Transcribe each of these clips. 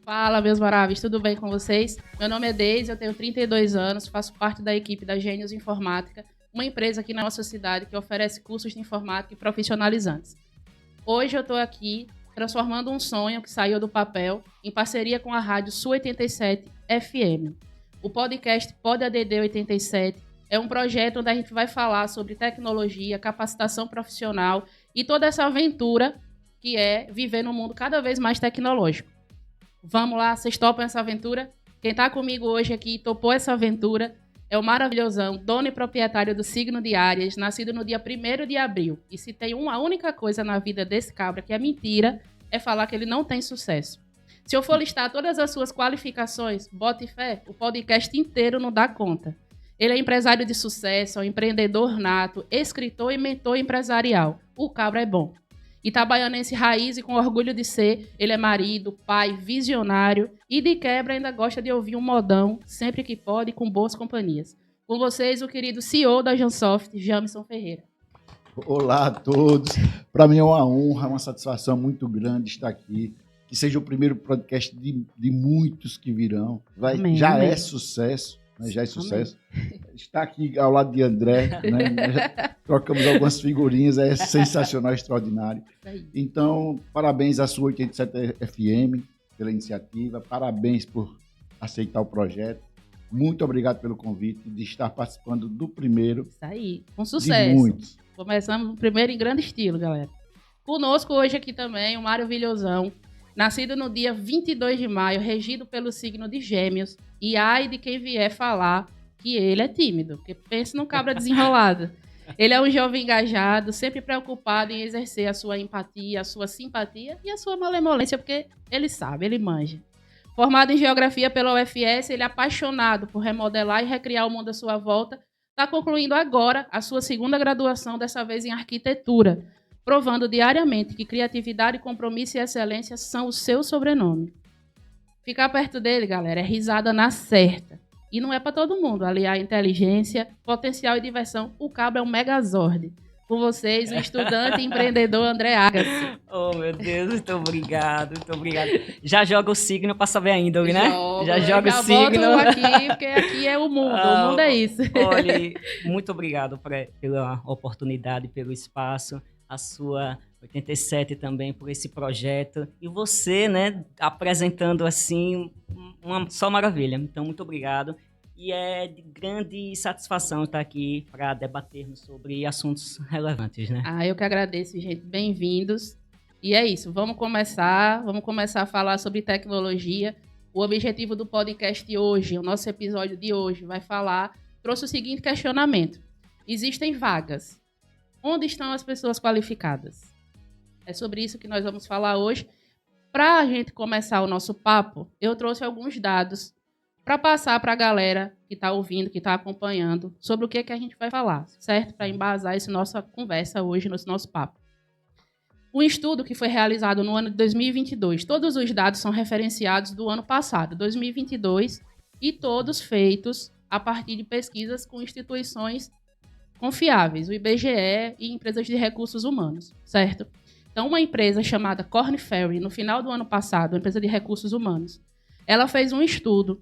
Fala, meus maravilhosos, tudo bem com vocês? Meu nome é Deise, eu tenho 32 anos, faço parte da equipe da Gênios Informática, uma empresa aqui na nossa cidade que oferece cursos de informática e profissionalizantes. Hoje eu estou aqui transformando um sonho que saiu do papel em parceria com a rádio Sul 87 FM. O podcast Pod ADD 87 é um projeto onde a gente vai falar sobre tecnologia, capacitação profissional e toda essa aventura que é viver num mundo cada vez mais tecnológico. Vamos lá, vocês topam essa aventura? Quem está comigo hoje aqui e topou essa aventura é o maravilhosão, dono e proprietário do signo de Áries, nascido no dia 1º de abril. E se tem uma única coisa na vida desse cabra que é mentira, é falar que ele não tem sucesso. Se eu for listar todas as suas qualificações, bote fé, o podcast inteiro não dá conta. Ele é empresário de sucesso, é um empreendedor nato, escritor e mentor empresarial. O cabra é bom. Itabaianense raiz e com orgulho de ser, ele é marido, pai, visionário e de quebra ainda gosta de ouvir um modão sempre que pode com boas companhias. Com vocês, o querido CEO da Jansoft, Jamison Ferreira. Olá a todos, para mim é uma honra, uma satisfação muito grande estar aqui, que seja o primeiro podcast de muitos que virão, Amém, já amém. É sucesso. Já é sucesso. Está aqui ao lado de André, né? Nós já trocamos algumas figurinhas, é sensacional, extraordinário. Então, parabéns à sua 87 FM pela iniciativa, parabéns por aceitar o projeto. Muito obrigado pelo convite de estar participando do primeiro. Isso aí, com sucesso. De muitos. Começamos o primeiro em grande estilo, galera. Conosco hoje aqui também o Mário Vilhosão, nascido no dia 22 de maio, regido pelo signo de Gêmeos. E ai de quem vier falar que ele é tímido, porque pensa num cabra desenrolado. Ele é um jovem engajado, sempre preocupado em exercer a sua empatia, a sua simpatia e a sua malemolência, porque ele sabe, ele manja. Formado em Geografia pela UFS, ele é apaixonado por remodelar e recriar o mundo à sua volta. Está concluindo agora a sua segunda graduação, dessa vez em Arquitetura, provando diariamente que criatividade, compromisso e excelência são o seu sobrenome. Ficar perto dele, galera, é risada na certa. E não é para todo mundo. Aliar inteligência, potencial e diversão, o cabra é um megazord. Com vocês, o estudante e empreendedor André Agassi. Oh, meu Deus, muito obrigado, muito obrigado. Já joga o signo para saber a índole, né? Já joga o signo. Aqui, porque aqui é o mundo é isso. Olha, muito obrigado pela oportunidade, pelo espaço, a sua 87 também por esse projeto. E você, né, apresentando assim, só maravilha. Então, muito obrigado. E é de grande satisfação estar aqui para debatermos sobre assuntos relevantes, né? Eu que agradeço, gente. Bem-vindos. E é isso, vamos começar a falar sobre tecnologia. O objetivo do podcast hoje, o nosso episódio de hoje, trouxe o seguinte questionamento. Existem vagas. Onde estão as pessoas qualificadas? É sobre isso que nós vamos falar hoje. Para a gente começar o nosso papo, eu trouxe alguns dados para passar para a galera que está ouvindo, que está acompanhando, sobre o que a gente vai falar, certo? Para embasar essa nossa conversa hoje, esse nosso papo. Um estudo que foi realizado no ano de 2022, todos os dados são referenciados do ano passado, 2022, e todos feitos a partir de pesquisas com instituições confiáveis, o IBGE e empresas de recursos humanos, certo? Então, uma empresa chamada Korn Ferry, no final do ano passado, uma empresa de recursos humanos, ela fez um estudo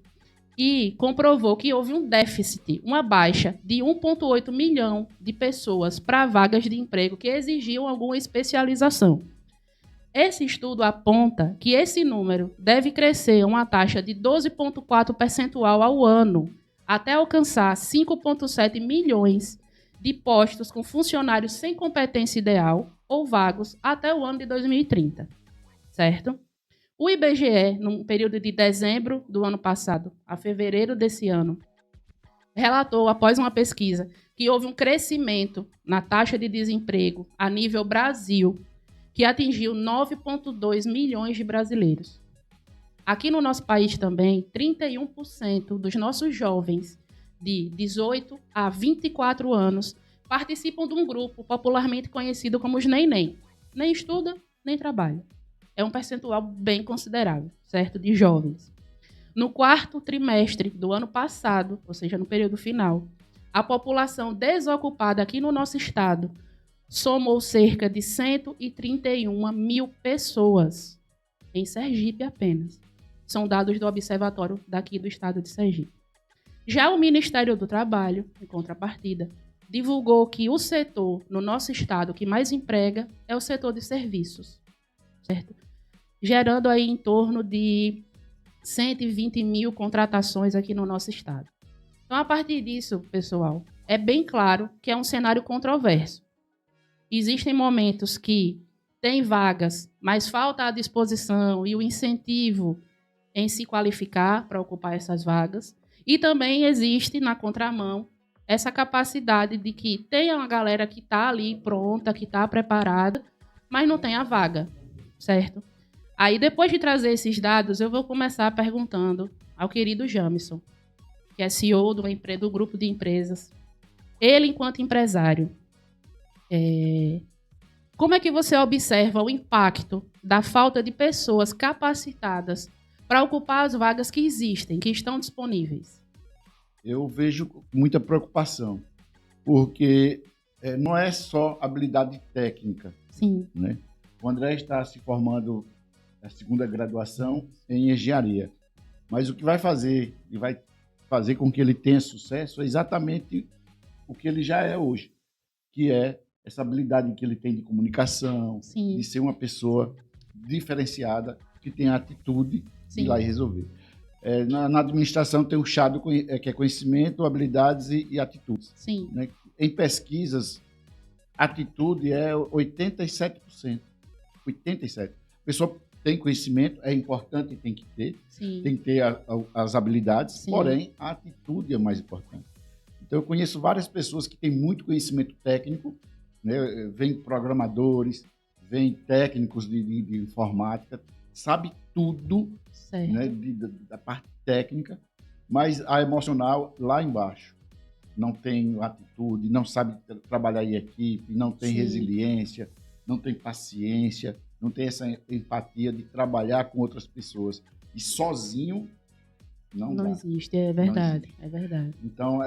e comprovou que houve um déficit, uma baixa de 1,8 milhão de pessoas para vagas de emprego que exigiam alguma especialização. Esse estudo aponta que esse número deve crescer uma taxa de 12,4% ao ano, até alcançar 5,7 milhões de postos com funcionários sem competência ideal ou vagos até o ano de 2030, certo? O IBGE, no período de dezembro do ano passado a fevereiro desse ano, relatou, após uma pesquisa, que houve um crescimento na taxa de desemprego a nível Brasil, que atingiu 9,2 milhões de brasileiros. Aqui no nosso país também, 31% dos nossos jovens de 18 a 24 anos participam de um grupo popularmente conhecido como os neném. Nem estuda, nem trabalha. É um percentual bem considerável, certo? De jovens. No quarto trimestre do ano passado, ou seja, no período final, a população desocupada aqui no nosso estado somou cerca de 131 mil pessoas em Sergipe apenas. São dados do observatório daqui do estado de Sergipe. Já o Ministério do Trabalho, em contrapartida, divulgou que o setor no nosso estado que mais emprega é o setor de serviços, certo? Gerando aí em torno de 120 mil contratações aqui no nosso estado. Então, a partir disso, pessoal, é bem claro que é um cenário controverso. Existem momentos que tem vagas, mas falta a disposição e o incentivo em se qualificar para ocupar essas vagas. E também existe, na contramão, essa capacidade de que tem uma galera que está ali pronta, que está preparada, mas não tem a vaga, certo? Aí, depois de trazer esses dados, eu vou começar perguntando ao querido Jamison, que é CEO do grupo de empresas. Ele, enquanto empresário, como é que você observa o impacto da falta de pessoas capacitadas para ocupar as vagas que existem, que estão disponíveis? Eu vejo muita preocupação, porque não é só habilidade técnica. Sim. Né? O André está se formando a segunda graduação em engenharia, mas o que vai fazer com que ele tenha sucesso é exatamente o que ele já é hoje, que é essa habilidade que ele tem de comunicação, Sim. de ser uma pessoa diferenciada, que tem a atitude de ir lá e resolver. Na administração tem o chado, que é conhecimento, habilidades e atitudes. Sim. Né? Em pesquisas, atitude é 87%. 87%. A pessoa tem conhecimento, é importante, tem que ter. Sim. Tem que ter as habilidades, Sim. Porém, a atitude é mais importante. Então, eu conheço várias pessoas que têm muito conhecimento técnico, né? Vem programadores, vem técnicos de informática, sabe tudo, né? Da parte técnica, mas a emocional lá embaixo. Não tem atitude, não sabe trabalhar em equipe, não tem Sim. resiliência, não tem paciência, não tem essa empatia de trabalhar com outras pessoas. E sozinho não dá. Existe, é verdade. Existe. É verdade. Então,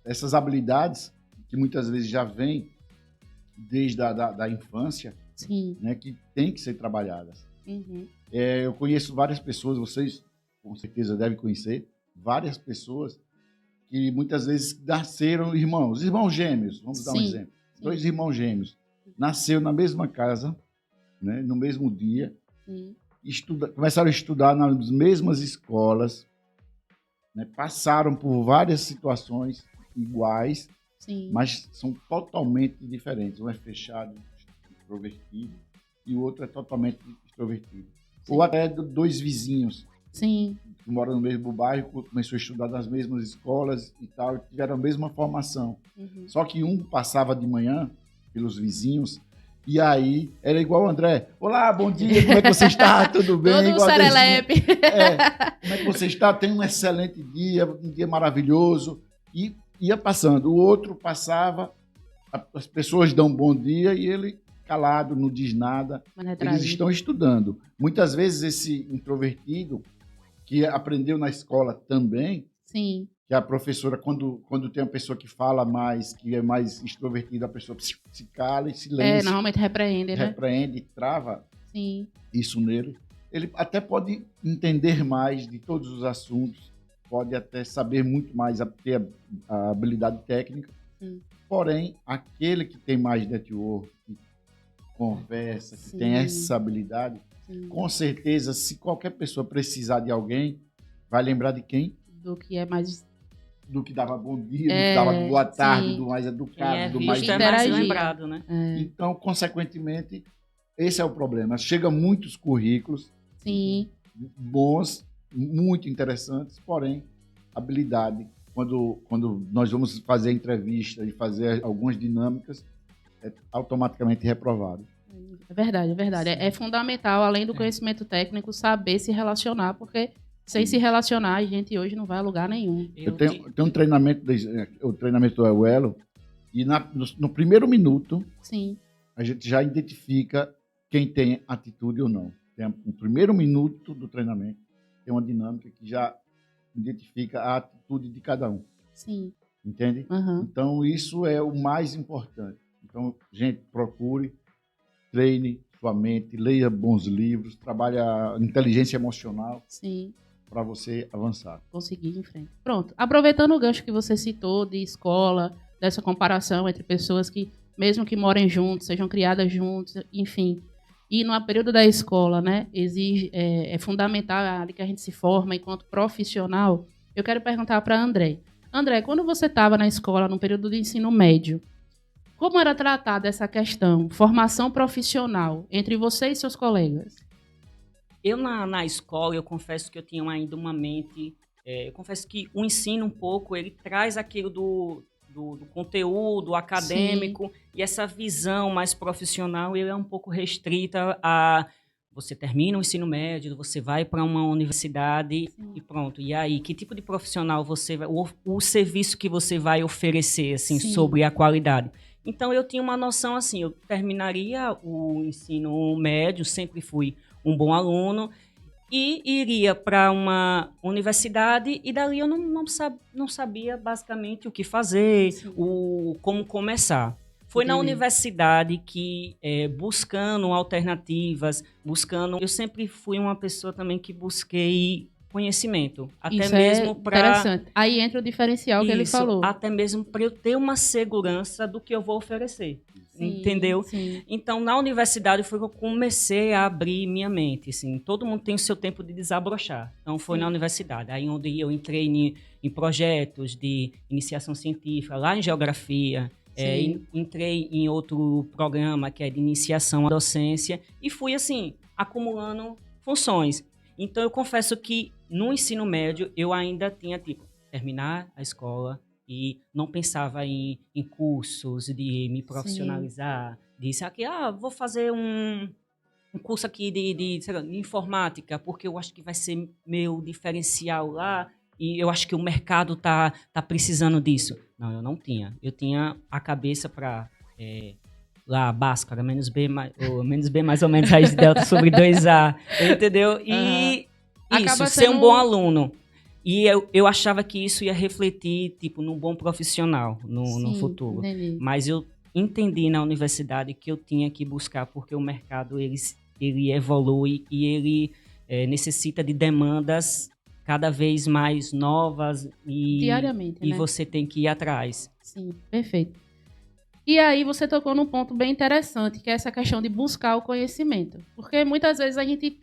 essas habilidades que muitas vezes já vêm desde da infância, Sim. Né, que tem que ser trabalhadas. Uhum. Eu conheço várias pessoas, vocês com certeza devem conhecer, várias pessoas que muitas vezes nasceram irmãos gêmeos, vamos dar um exemplo. Sim. 2 irmãos gêmeos, nasceram na mesma casa, né, no mesmo dia, começaram a estudar nas mesmas escolas, né, passaram por várias situações iguais, Sim. mas são totalmente diferentes. Um é fechado, extrovertido, e o outro é totalmente extrovertido. Sim. Ou até 2 vizinhos. Sim. Que moram no mesmo bairro, começou a estudar nas mesmas escolas e tal, tiveram a mesma formação. Uhum. Só que um passava de manhã pelos vizinhos, e aí era igual o André. Olá, bom dia, como é que você está? Tudo bem? Todo um serelepe. Como é que você está? Tem um excelente dia, um dia maravilhoso. E ia passando. O outro passava, as pessoas dão bom dia e ele calado, não diz nada. Eles estão estudando. Muitas vezes esse introvertido, que aprendeu na escola também, sim, que a professora, quando tem uma pessoa que fala mais, que é mais extrovertida, a pessoa se cala e silência. Normalmente repreende, né? Repreende, trava Sim. Isso nele. Ele até pode entender mais de todos os assuntos, pode até saber muito mais, ter a habilidade técnica. Sim. Porém, aquele que tem mais network, que conversa, que tem essa habilidade, sim, com certeza, se qualquer pessoa precisar de alguém, vai lembrar de quem? Do que é mais... Do que dava bom dia, do que dava boa tarde, sim, do mais educado, do mais... mais lembrado, né? Então, consequentemente, esse é o problema. Chega muitos currículos, sim, bons, muito interessantes, porém, habilidade, quando nós vamos fazer entrevista e fazer algumas dinâmicas, é automaticamente reprovado. É verdade, é verdade. É fundamental, além do conhecimento técnico, saber se relacionar, porque sem se relacionar, a gente hoje não vai a lugar nenhum. Eu tenho um treinamento, o treinamento do Euelo, e no primeiro minuto, sim, a gente já identifica quem tem atitude ou não. No primeiro minuto do treinamento, tem uma dinâmica que já identifica a atitude de cada um. Sim. Entende? Uhum. Então, isso é o mais importante. Então, gente, procure, treine sua mente, leia bons livros, trabalhe a inteligência emocional para você avançar. Conseguir ir em frente. Pronto. Aproveitando o gancho que você citou de escola, dessa comparação entre pessoas que, mesmo que morem juntos, sejam criadas juntos, enfim. E no período da escola, né, é fundamental ali que a gente se forma enquanto profissional. Eu quero perguntar para André. André, quando você estava na escola, no período de ensino médio, como era tratada essa questão, formação profissional, entre você e seus colegas? Eu, na escola, eu confesso que eu tinha ainda uma mente... eu confesso que o ensino, um pouco, ele traz aquilo do conteúdo acadêmico, e essa visão mais profissional, ele é um pouco restrita a... Você termina o ensino médio, você vai para uma universidade e pronto. E aí, que tipo de profissional você vai... O serviço que você vai oferecer, assim, sobre a qualidade. Então, eu tinha uma noção, assim, eu terminaria o ensino médio, sempre fui um bom aluno, e iria para uma universidade, e dali eu não sabia basicamente o que fazer, como começar. Foi na universidade que, buscando alternativas, eu sempre fui uma pessoa também que busquei conhecimento. Até isso mesmo para... interessante. Aí entra o diferencial que ele falou. Até mesmo para eu ter uma segurança do que eu vou oferecer. Entendeu? Sim. Então, na universidade foi que eu comecei a abrir minha mente. Assim, todo mundo tem o seu tempo de desabrochar. Então, foi na universidade. Aí onde eu entrei em projetos de iniciação científica, lá em geografia. Entrei em outro programa que é de iniciação à docência. E fui, assim, acumulando funções. Então, eu confesso que no ensino médio, eu ainda tinha, terminar a escola e não pensava em cursos, de me profissionalizar. Disse aqui, vou fazer um curso aqui de informática, porque eu acho que vai ser meu diferencial lá e eu acho que o mercado tá precisando disso. Não, eu não tinha. Eu tinha a cabeça para... lá, Bhaskara, menos B mais ou menos, raiz de delta sobre 2A, entendeu? E isso, ser um bom aluno. E eu achava que isso ia refletir, num bom profissional no futuro. Entendi. Mas eu entendi na universidade que eu tinha que buscar, porque o mercado, ele evolui e ele necessita de demandas cada vez mais novas diariamente, e né? você tem que ir atrás. Sim, perfeito. E aí você tocou num ponto bem interessante, que é essa questão de buscar o conhecimento. Porque muitas vezes a gente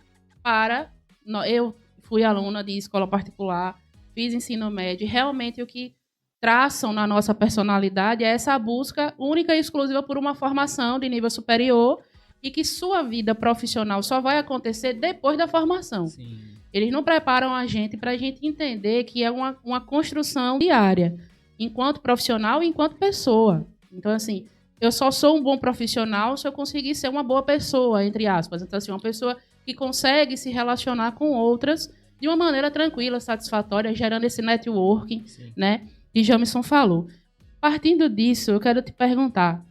eu fui aluna de escola particular, fiz ensino médio, e realmente o que traçam na nossa personalidade é essa busca única e exclusiva por uma formação de nível superior e que sua vida profissional só vai acontecer depois da formação. Sim. Eles não preparam a gente para a gente entender que é uma construção diária, enquanto profissional e enquanto pessoa. Então, assim, eu só sou um bom profissional se eu conseguir ser uma boa pessoa, entre aspas. Então, assim, uma pessoa que consegue se relacionar com outras de uma maneira tranquila, satisfatória, gerando esse networking, né, que Jamison falou. Partindo disso, eu quero te perguntar,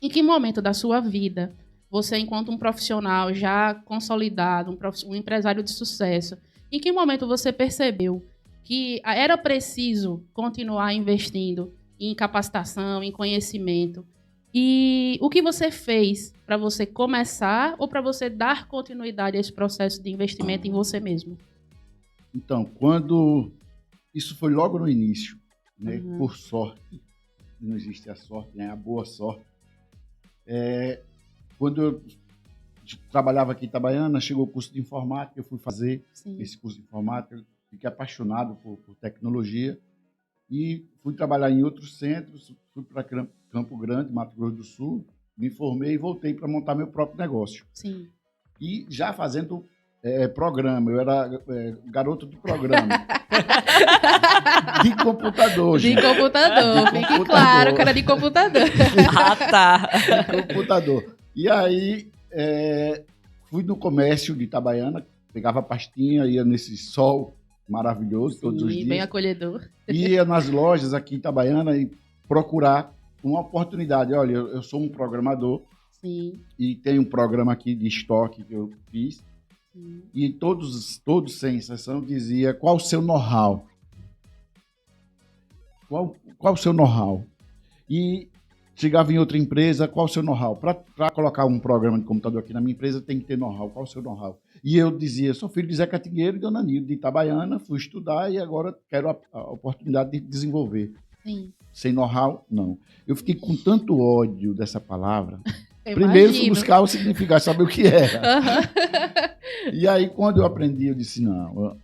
em que momento da sua vida você, enquanto um profissional já consolidado, um empresário de sucesso, em que momento você percebeu que era preciso continuar investindo em capacitação, em conhecimento? E o que você fez para você começar ou para você dar continuidade a esse processo de investimento em você mesmo? Então, isso foi logo no início, né? Por sorte, não existe a sorte, né? A boa sorte. Quando eu trabalhava aqui em Itabaiana, chegou o curso de informática, eu fui fazer esse curso de informática, fiquei apaixonado por tecnologia e fui trabalhar em outros centros, fui para Campo Grande, Mato Grosso do Sul, me formei e voltei para montar meu próprio negócio. Sim. E já fazendo programa, eu era garoto de programa. De computador, gente. De computador, fique claro que era de computador. Tá. De computador. E aí, fui no comércio de Itabaiana, pegava a pastinha, ia nesse sol maravilhoso todos os dias. Bem acolhedor. Ia nas lojas aqui em Itabaiana e procurar uma oportunidade. Olha, eu sou um programador. Sim. E tem um programa aqui de estoque que eu fiz. Sim. E todos sem exceção dizia: qual o seu know-how? Qual o seu know-how? E chegava em outra empresa, qual o seu know-how? Para colocar um programa de computador aqui na minha empresa, tem que ter know-how. Qual o seu know-how? E eu dizia, sou filho de Zé Catingueiro e Dona Nilda, de Itabaiana, fui estudar e agora quero a oportunidade de desenvolver. Sim. Sem know-how, não. Eu fiquei com tanto ódio dessa palavra. Eu Primeiro fui imagino. buscar o significado, saber o que era. Uhum. E aí, quando eu aprendi, eu disse, não,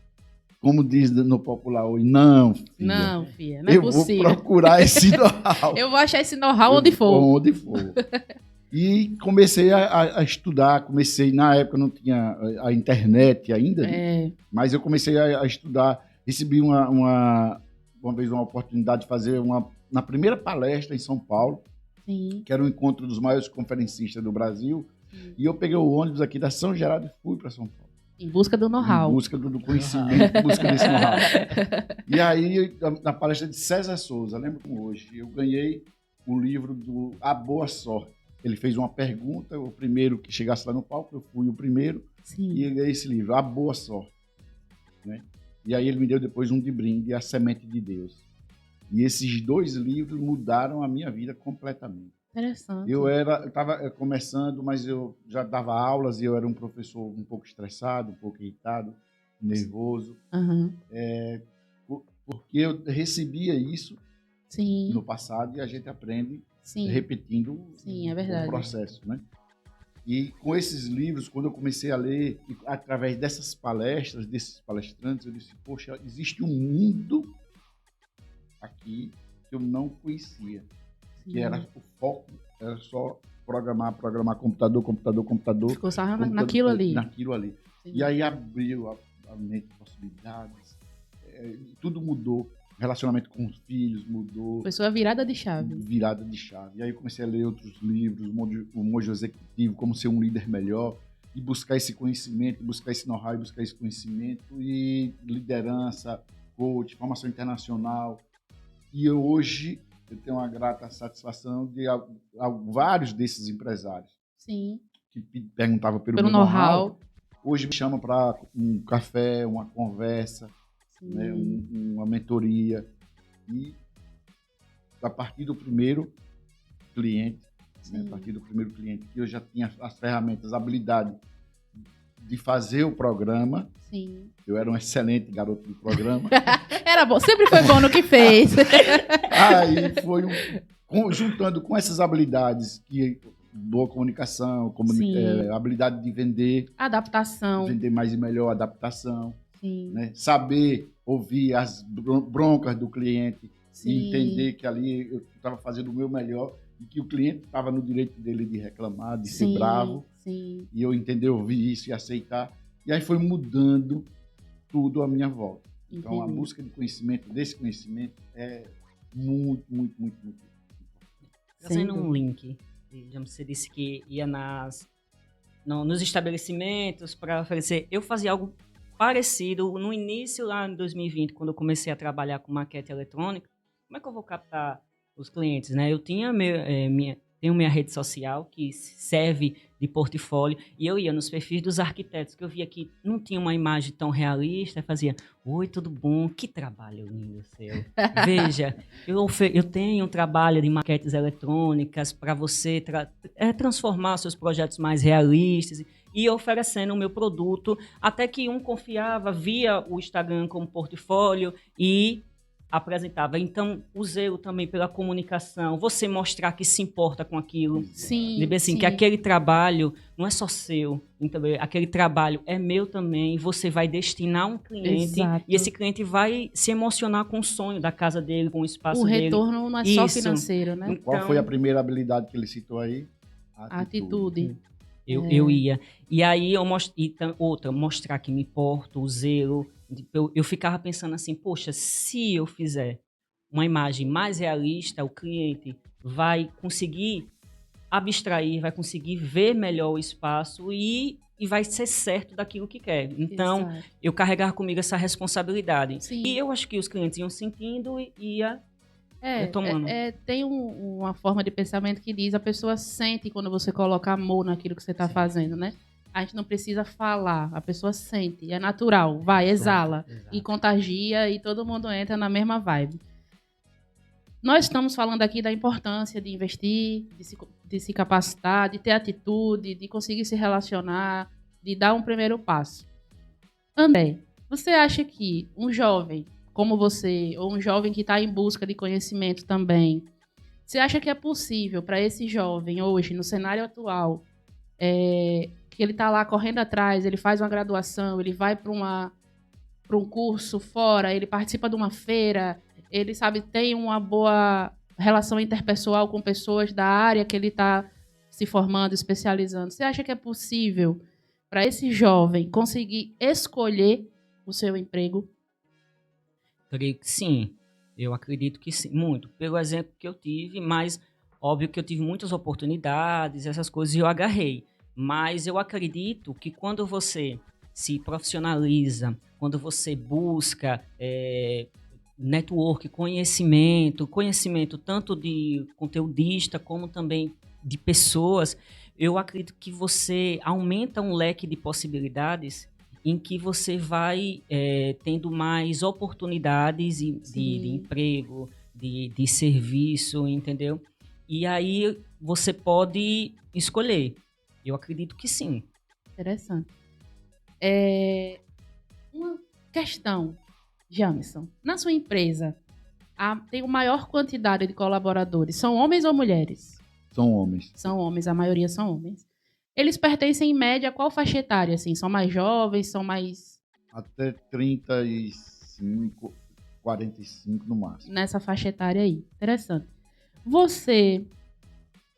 como diz no popular hoje, não, filha. Não, filha, não é Eu possível. vou procurar esse know-how. Eu vou achar esse know-how onde for. Onde for. E comecei a estudar, na época não tinha a internet ainda, né? Mas eu comecei a estudar, recebi uma vez uma oportunidade de fazer na primeira palestra em São Paulo, Sim. que era um encontro dos maiores conferencistas do Brasil, e eu peguei o ônibus aqui da São Geraldo e fui para São Paulo. Em busca do know-how. Em busca do conhecimento, em busca desse know-how. E aí, na palestra de César Souza, lembro como hoje, eu ganhei o livro do A Boa Sorte. Ele fez uma pergunta, o primeiro que chegasse lá no palco, eu fui o primeiro, Sim. e eu ganhei esse livro, A Boa Sorte. Né? E aí ele me deu depois um de brinde, A Semente de Deus. E esses 2 livros mudaram a minha vida completamente. Interessante. Eu estava começando, mas eu já dava aulas e eu era um professor um pouco estressado, um pouco irritado, nervoso. Uhum. Porque eu recebia isso Sim. no passado e a gente aprende Sim. repetindo Sim, é verdade. o processo, né? E com esses livros, quando eu comecei a ler, através dessas palestras, desses palestrantes, eu disse, poxa, existe um mundo aqui que eu não conhecia. Que era o foco, era só programar computador. Ficou só naquilo ali. Naquilo ali. Sim. E aí abriu a mente de possibilidades, tudo mudou. Relacionamento com os filhos mudou. Foi sua virada de chave. Virada de chave. E aí eu comecei a ler outros livros, o Mojo Executivo, como ser um líder melhor, e buscar esse conhecimento, buscar esse know-how, e buscar esse conhecimento, e liderança, coach, formação internacional. E hoje eu tenho uma grata satisfação de vários desses empresários. Sim. Que perguntavam pelo meu know-how. Hoje me chamam para um café, uma conversa, né, uma mentoria. E a partir do primeiro cliente, né, que eu já tinha as ferramentas, a habilidade de fazer o programa. Sim. Eu era um excelente garoto de programa. Era bom, sempre foi bom no que fez. Aí foi juntando com essas habilidades, boa comunicação, habilidade de vender. Adaptação. Vender mais e melhor, adaptação. Sim. Né? Saber ouvir as broncas do cliente. Sim. E entender que ali eu estava fazendo o meu melhor e que o cliente estava no direito dele de reclamar, de ser bravo. Sim. E eu entender, ouvir isso e aceitar. E aí foi mudando tudo à minha volta. Então, Entendi. a busca de conhecimento, desse conhecimento, é muito, muito, muito, muito. Fazendo um link, você disse que ia nos estabelecimentos para oferecer. Eu fazia algo parecido no início, lá em 2020, quando eu comecei a trabalhar com maquete eletrônica. Como é que eu vou captar os clientes, né? Eu tinha tenho minha rede social que serve de portfólio e eu ia nos perfis dos arquitetos, que eu via que não tinha uma imagem tão realista, fazia, oi, tudo bom? Que trabalho lindo seu. Veja, eu tenho um trabalho de maquetes eletrônicas para você transformar seus projetos mais realistas e oferecendo o meu produto, até que um confiava, via o Instagram como portfólio e apresentava. Então, o zelo também pela comunicação, você mostrar que se importa com aquilo. Sim, assim, sim. Que aquele trabalho não é só seu, entendeu? Aquele trabalho é meu também, você vai destinar um cliente. Exato. E esse cliente vai se emocionar com o sonho da casa dele, com o espaço o dele. retorno não é só financeiro, né? Então, qual foi a primeira habilidade que ele citou aí? Atitude. Eu ia. E aí, outra, mostrar que me importo, o zelo. Eu ficava pensando assim, poxa, se eu fizer uma imagem mais realista, o cliente vai conseguir abstrair, vai conseguir ver melhor o espaço e vai ser certo daquilo que quer. Então, Exato. Eu carregava comigo essa responsabilidade. Sim. E eu acho que os clientes iam sentindo e ia tomando. Tem uma forma de pensamento que diz a pessoa sente quando você coloca amor naquilo que você está fazendo, né? A gente não precisa falar, a pessoa sente, é natural, vai, exala, Exato. E contagia e todo mundo entra na mesma vibe. Nós estamos falando aqui da importância de investir, de se capacitar, de ter atitude, de conseguir se relacionar, de dar um primeiro passo. André, você acha que um jovem como você, ou um jovem que está em busca de conhecimento também, você acha que é possível para esse jovem hoje, no cenário atual, que ele está lá correndo atrás, ele faz uma graduação, ele vai para um curso fora, ele participa de uma feira, ele tem uma boa relação interpessoal com pessoas da área que ele está se formando, especializando. Você acha que é possível para esse jovem conseguir escolher o seu emprego? Creio que sim. Eu acredito que sim, muito. Pelo exemplo que eu tive, mas óbvio que eu tive muitas oportunidades, essas coisas, e eu agarrei. Mas eu acredito que quando você se profissionaliza, quando você busca network, conhecimento tanto de conteudista como também de pessoas, eu acredito que você aumenta um leque de possibilidades em que você vai tendo mais oportunidades de emprego, de serviço, entendeu? E aí você pode escolher. Eu acredito que sim. Interessante. Uma questão, Jamison. Na sua empresa, tem a maior quantidade de colaboradores. São homens ou mulheres? São homens. São homens, a maioria são homens. Eles pertencem, em média, a qual faixa etária? Assim? São mais jovens, são mais... Até 35, 45 no máximo. Nessa faixa etária aí. Interessante. Você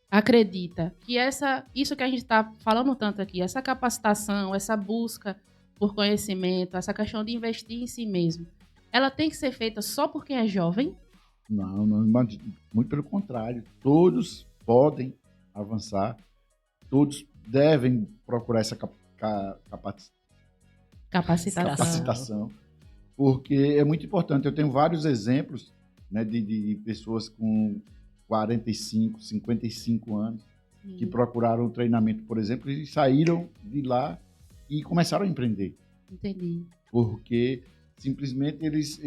acredita que isso que a gente está falando tanto aqui, essa capacitação, essa busca por conhecimento, essa questão de investir em si mesmo, ela tem que ser feita só por quem é jovem? Não, muito pelo contrário. Todos podem avançar, todos devem procurar essa capacitação, porque é muito importante. Eu tenho vários exemplos, né, de pessoas com 45, 55 anos que procuraram o treinamento, por exemplo, e saíram de lá e começaram a empreender. Entendi. Porque simplesmente eles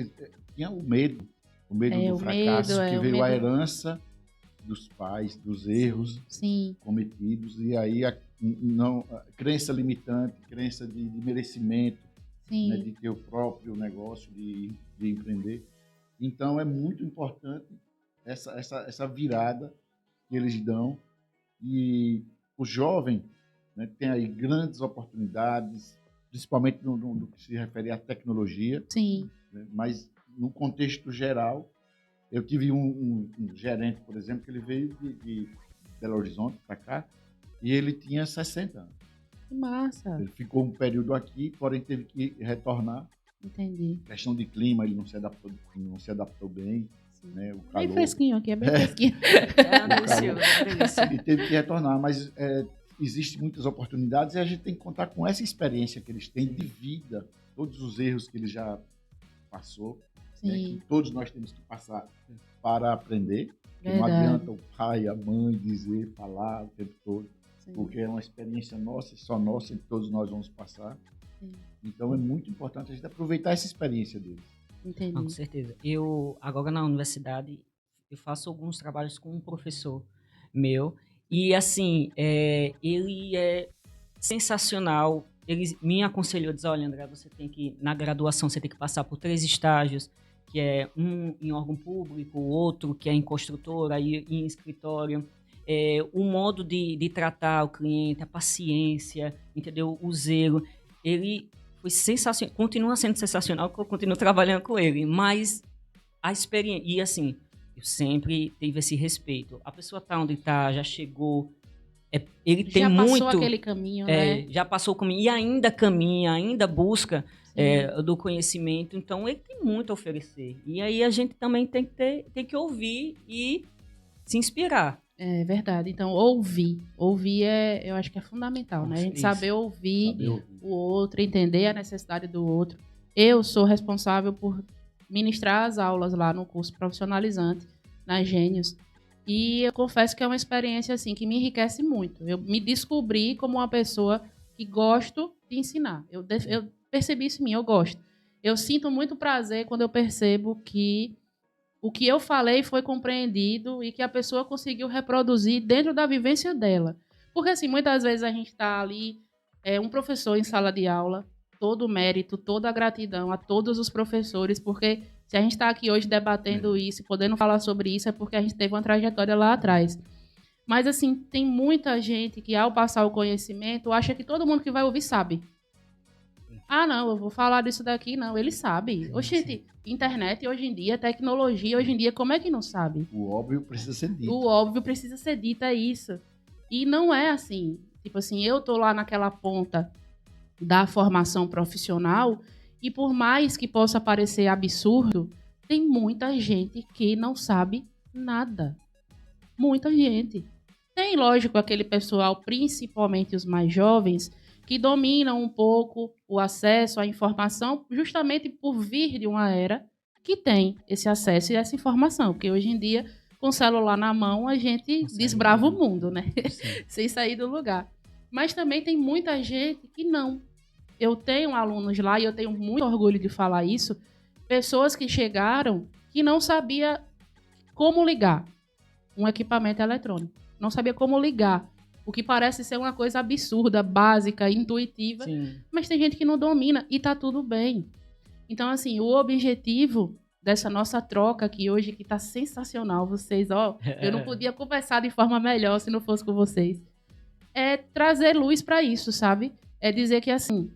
tinham o medo do fracasso, que veio a herança dos pais, dos erros cometidos, e aí a crença limitante, crença de merecimento, né, de ter o próprio negócio, de empreender. Então é muito importante essa virada que eles dão, e o jovem, né, tem aí grandes oportunidades, principalmente no que se refere à tecnologia. Sim. Né, mas no contexto geral, eu tive um gerente, por exemplo, que ele veio de Belo Horizonte para cá e ele tinha 60 anos. Que massa! Ele ficou um período aqui, porém teve que retornar. Entendi. Questão de clima, ele não se adaptou bem. Né, o calor. Bem fresquinho aqui, é bem fresquinho. E teve que retornar, mas existem muitas oportunidades e a gente tem que contar com essa experiência que eles têm de vida, todos os erros que eles já passou, né, que todos nós temos que passar para aprender. Não adianta o pai, a mãe falar o tempo todo, porque é uma experiência nossa, só nossa, que todos nós vamos passar. Sim. Então é muito importante a gente aproveitar essa experiência deles. Entendi. Com certeza. Eu, agora na universidade, eu faço alguns trabalhos com um professor meu, e assim, ele é sensacional. Ele me aconselhou, diz: olha, André, na graduação você tem que passar por 3 estágios, que é um em órgão público, outro que é em construtora, aí em escritório. O modo de tratar o cliente, a paciência, entendeu? O zelo. Ele foi sensacional, continua sendo sensacional, porque eu continuo trabalhando com ele, mas a experiência, e assim, eu sempre tive esse respeito. A pessoa tá onde tá, já chegou, ele tem muito... Já passou aquele caminho, né? Já passou o caminho, e ainda caminha, ainda busca do conhecimento, então ele tem muito a oferecer. E aí a gente também tem que ouvir e se inspirar. É verdade. Então, ouvir eu acho que é fundamental, né? A gente saber ouvir o outro, entender a necessidade do outro. Eu sou responsável por ministrar as aulas lá no curso profissionalizante, na Gênios. E eu confesso que é uma experiência assim que me enriquece muito. Eu me descobri como uma pessoa que gosto de ensinar. Eu percebi isso em mim, eu gosto. Eu sinto muito prazer quando eu percebo que o que eu falei foi compreendido e que a pessoa conseguiu reproduzir dentro da vivência dela. Porque, assim, muitas vezes a gente está ali, um professor em sala de aula, todo o mérito, toda a gratidão a todos os professores, porque se a gente está aqui hoje debatendo isso, podendo falar sobre isso, é porque a gente teve uma trajetória lá atrás. Mas, assim, tem muita gente que, ao passar o conhecimento, acha que todo mundo que vai ouvir sabe. Ah, não, eu vou falar disso daqui, não. Ele sabe. Oxente, internet hoje em dia, tecnologia hoje em dia, como é que não sabe? O óbvio precisa ser dito. O óbvio precisa ser dito, é isso. E não é assim. Tipo assim, eu tô lá naquela ponta da formação profissional e por mais que possa parecer absurdo, tem muita gente que não sabe nada. Muita gente. Tem, lógico, aquele pessoal, principalmente os mais jovens, que dominam um pouco o acesso à informação justamente por vir de uma era que tem esse acesso e essa informação. Porque hoje em dia, com o celular na mão, a gente desbrava o mundo, né? Sem sair do lugar. Mas também tem muita gente que não. Eu tenho alunos lá e eu tenho muito orgulho de falar isso. Pessoas que chegaram que não sabia como ligar um equipamento eletrônico. Não sabia como ligar. O que parece ser uma coisa absurda, básica, intuitiva. Sim. Mas tem gente que não domina e tá tudo bem. Então, assim, o objetivo dessa nossa troca aqui hoje, que tá sensacional, vocês, eu não podia conversar de forma melhor se não fosse com vocês, é trazer luz para isso, sabe? É dizer que, assim,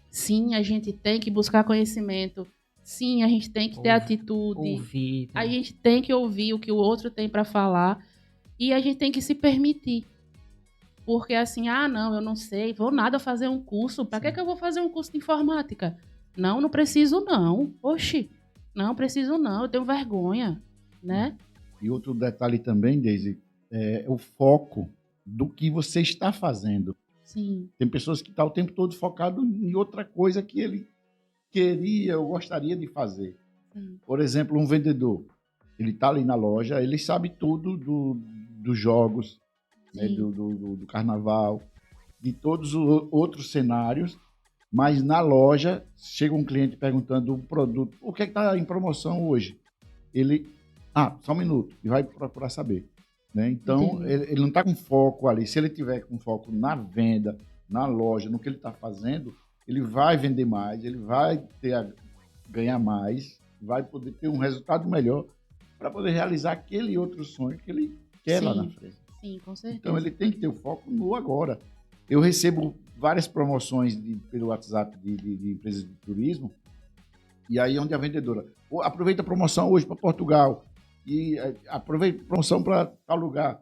sim, a gente tem que buscar conhecimento, sim, a gente tem que ter atitude, a gente tem que ouvir o que o outro tem para falar e a gente tem que se permitir. Porque assim, não, eu não sei, vou nada fazer um curso. Para que eu vou fazer um curso de informática? Não preciso não. Oxi, não preciso não, eu tenho vergonha, né? E outro detalhe também, Deise, é o foco do que você está fazendo. Sim. Tem pessoas que estão o tempo todo focado em outra coisa que ele queria ou gostaria de fazer. Sim. Por exemplo, um vendedor, ele está ali na loja, ele sabe tudo dos jogos, né, do carnaval, de todos os outros cenários, mas na loja chega um cliente perguntando um produto, o que está em promoção hoje? Ele, só um minuto, e vai procurar saber. Né? Então, ele não está com foco ali. Se ele tiver com foco na venda, na loja, no que ele está fazendo, ele vai vender mais, ele vai ganhar mais, vai poder ter um resultado melhor para poder realizar aquele outro sonho que ele quer lá na frente. Sim, com certeza. Então, ele tem que ter o foco no agora. Eu recebo várias promoções pelo WhatsApp de empresas de turismo, e aí onde a vendedora aproveita a promoção hoje para Portugal, e aproveita a promoção para tal lugar.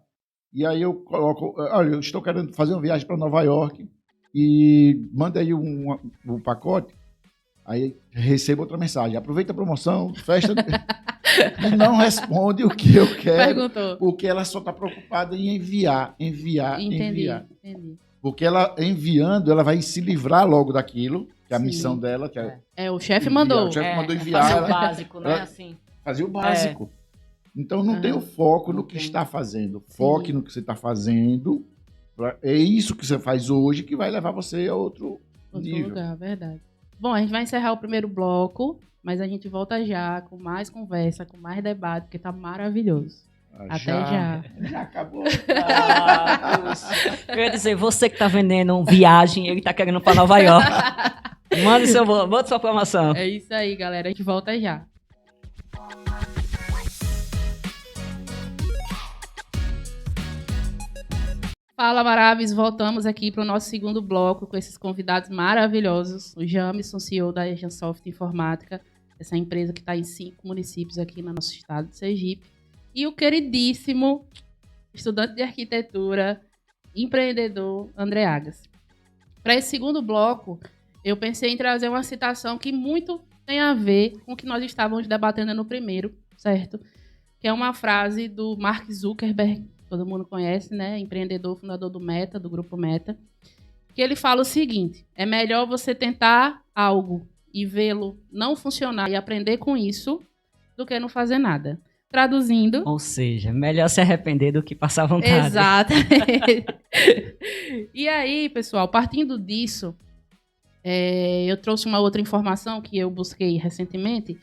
E aí eu coloco, olha, eu estou querendo fazer uma viagem para Nova York, e manda aí um pacote, aí recebo outra mensagem, aproveita a promoção, festa... E não responde o que eu quero. Perguntou. Porque ela só está preocupada em enviar. Entendi. Porque ela enviando, ela vai se livrar logo daquilo, que é a missão dela. Que o chefe mandou. O chefe mandou enviar. Fazer o básico, né? Assim. Fazer o básico. Então não tem o foco no que está fazendo. Foque no que você está fazendo. É isso que você faz hoje que vai levar você a outro nível. Lugar, verdade. Bom, a gente vai encerrar o primeiro bloco. Mas a gente volta já com mais conversa, com mais debate, porque tá maravilhoso. Até já. Já acabou. Eu ia dizer, você que tá vendendo viagem, ele tá querendo para Nova York. Manda sua promoção. É isso aí, galera. A gente volta já. Fala, Maravis. Voltamos aqui para o nosso segundo bloco com esses convidados maravilhosos. O Jamison, CEO da Agensoft Informática, essa empresa que está em 5 municípios aqui no nosso estado de Sergipe. E o queridíssimo estudante de arquitetura, empreendedor, André Agas. Para esse segundo bloco, eu pensei em trazer uma citação que muito tem a ver com o que nós estávamos debatendo no primeiro, certo? Que é uma frase do Mark Zuckerberg, todo mundo conhece, né? Empreendedor, fundador do Meta, do grupo Meta. Que ele fala o seguinte: é melhor você tentar algo e vê-lo não funcionar e aprender com isso do que não fazer nada. Traduzindo... Ou seja, melhor se arrepender do que passar vontade. Exatamente. E aí, pessoal, partindo disso, eu trouxe uma outra informação que eu busquei recentemente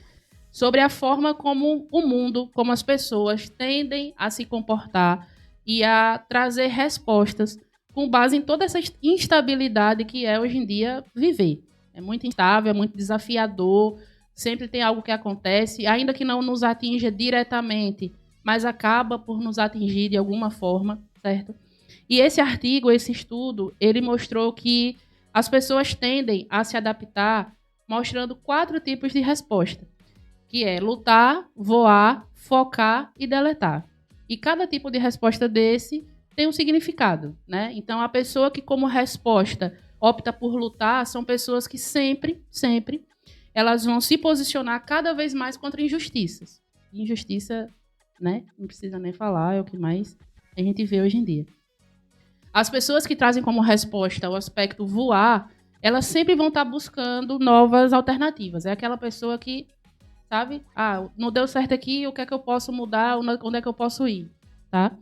sobre a forma como o mundo, como as pessoas tendem a se comportar e a trazer respostas com base em toda essa instabilidade que é hoje em dia viver. É muito instável, é muito desafiador, sempre tem algo que acontece, ainda que não nos atinja diretamente, mas acaba por nos atingir de alguma forma, certo? E esse artigo, esse estudo, ele mostrou que as pessoas tendem a se adaptar mostrando 4 tipos de resposta, que é lutar, voar, focar e deletar. E cada tipo de resposta desse tem um significado, né? Então, a pessoa que, como resposta, opta por lutar, são pessoas que sempre, elas vão se posicionar cada vez mais contra injustiças. Injustiça, né? Não precisa nem falar, é o que mais a gente vê hoje em dia. As pessoas que trazem como resposta o aspecto voar, elas sempre vão estar buscando novas alternativas. É aquela pessoa que, sabe? Não deu certo aqui, o que é que eu posso mudar, onde é que eu posso ir, tá?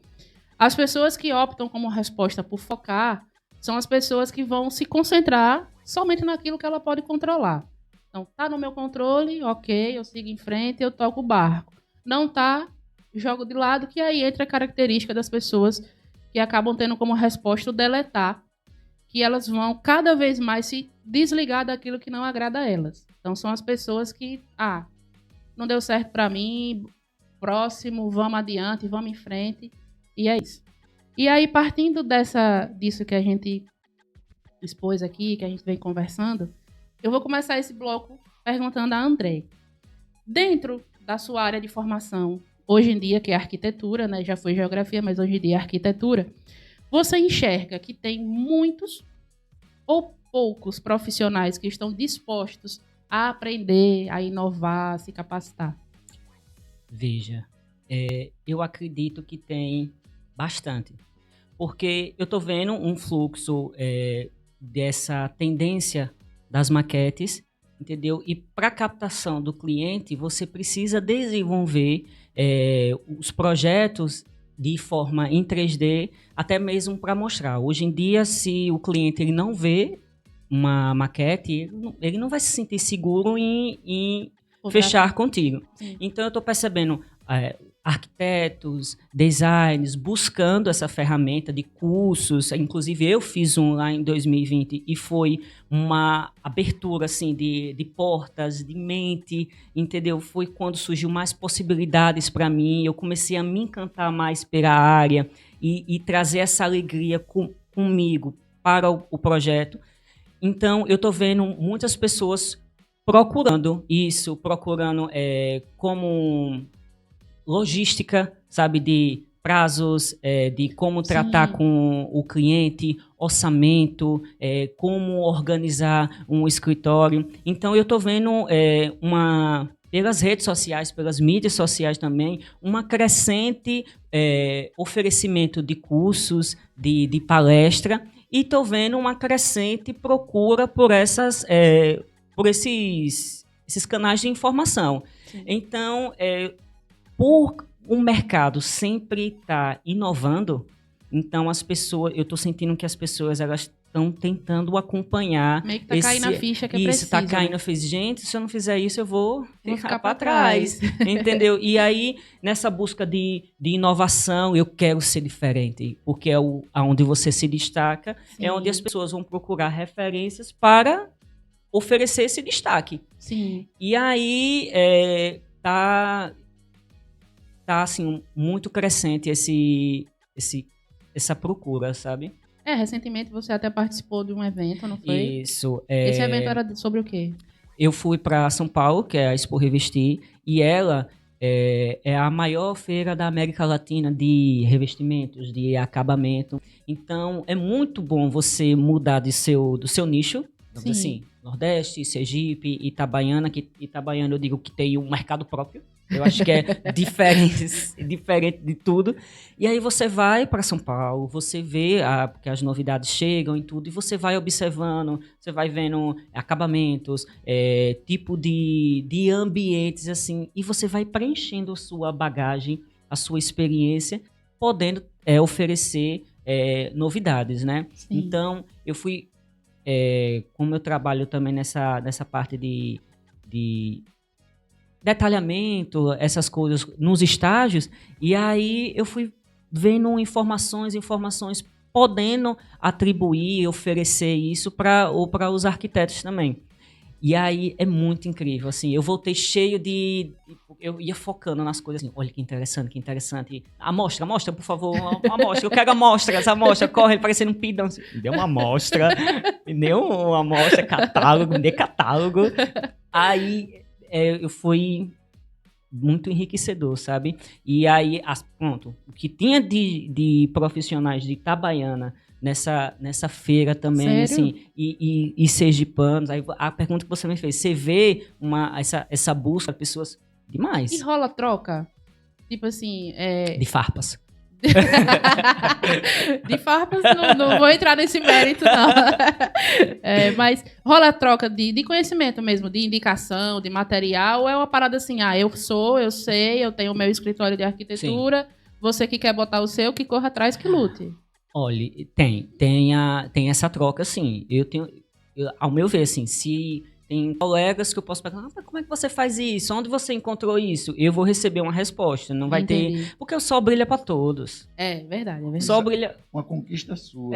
As pessoas que optam como resposta por focar são as pessoas que vão se concentrar somente naquilo que ela pode controlar. Então, tá no meu controle, ok, eu sigo em frente, eu toco o barco. Não tá, jogo de lado, que aí entra a característica das pessoas que acabam tendo como resposta o deletar, que elas vão cada vez mais se desligar daquilo que não agrada a elas. Então, são as pessoas que, não deu certo para mim, próximo, vamos adiante, vamos em frente, e é isso. E aí, partindo disso que a gente expôs aqui, que a gente vem conversando, eu vou começar esse bloco perguntando a André. Dentro da sua área de formação, hoje em dia, que é arquitetura, né? Já foi geografia, mas hoje em dia é arquitetura, você enxerga que tem muitos ou poucos profissionais que estão dispostos a aprender, a inovar, a se capacitar? Veja, eu acredito que tem bastante, porque eu estou vendo um fluxo dessa tendência das maquetes, entendeu? E para a captação do cliente, você precisa desenvolver os projetos de forma em 3D, até mesmo para mostrar. Hoje em dia, se o cliente ele não vê uma maquete, ele não vai se sentir seguro em fechar contigo. Sim. Então, eu estou percebendo arquitetos, designers, buscando essa ferramenta de cursos. Inclusive, eu fiz um lá em 2020 e foi uma abertura assim, de portas, de mente, entendeu? Foi quando surgiu mais possibilidades para mim. Eu comecei a me encantar mais pela área e trazer essa alegria comigo para o projeto. Então, eu estou vendo muitas pessoas procurando isso, procurando como logística, sabe, de prazos, de como tratar com o cliente, orçamento, como organizar um escritório. Então, eu estou vendo pelas redes sociais, pelas mídias sociais também, uma crescente oferecimento de cursos, de palestra, e estou vendo uma crescente procura por esses canais de informação. Sim. Então, por o mercado sempre estar inovando, então eu estou sentindo que as pessoas elas estão tentando acompanhar. Meio que tá caindo a ficha que é preciso. Isso, tá caindo a ficha. Gente, se eu não fizer isso, eu vou ficar para trás. Entendeu? E aí, nessa busca de inovação, eu quero ser diferente, porque é onde você se destaca, sim, é onde as pessoas vão procurar referências para oferecer esse destaque. Sim. E aí, tá assim, muito crescente essa procura, sabe? Recentemente você até participou de um evento, não foi? Isso. Esse evento era sobre o quê? Eu fui para São Paulo, que é a Expo Revestir, e ela é a maior feira da América Latina de revestimentos, de acabamento. Então, é muito bom você mudar do seu nicho, assim, Nordeste, Sergipe, Itabaiana, que Itabaiana eu digo que tem um mercado próprio. Eu acho que é diferente de tudo. E aí você vai para São Paulo, você vê porque as novidades chegam e tudo, e você vai observando, você vai vendo acabamentos, tipo de ambientes, assim, e você vai preenchendo a sua bagagem, a sua experiência, podendo oferecer novidades, né? Sim. Então, eu fui... como eu trabalho também nessa parte de detalhamento, essas coisas nos estágios, e aí eu fui vendo informações, podendo atribuir, oferecer isso para os arquitetos também. E aí é muito incrível, assim, eu voltei cheio eu ia focando nas coisas assim, olha que interessante. Amostra, por favor, amostra, eu quero amostra, corre, parecendo um pidão. Assim, me deu uma amostra, catálogo, me dê catálogo. Aí eu fui muito enriquecedor, sabe? E aí, pronto, o que tinha de profissionais de Itabaiana nessa feira também, Sério? assim, e sergipanos, aí a pergunta que você me fez, você vê essa busca de pessoas demais. E rola troca? Tipo assim, de farpas. De farpas, não vou entrar nesse mérito, não. Mas rola troca de conhecimento mesmo, de indicação, de material, ou é uma parada assim, eu sei, eu tenho o meu escritório de arquitetura, sim, você que quer botar o seu, que corra atrás, que lute. Olha, tem essa troca, sim. Ao meu ver, assim, se tem colegas que eu posso perguntar, como é que você faz isso? Onde você encontrou isso? Eu vou receber uma resposta, não vai ter... Porque o sol brilha para todos. É verdade. O sol brilha... Uma conquista sua.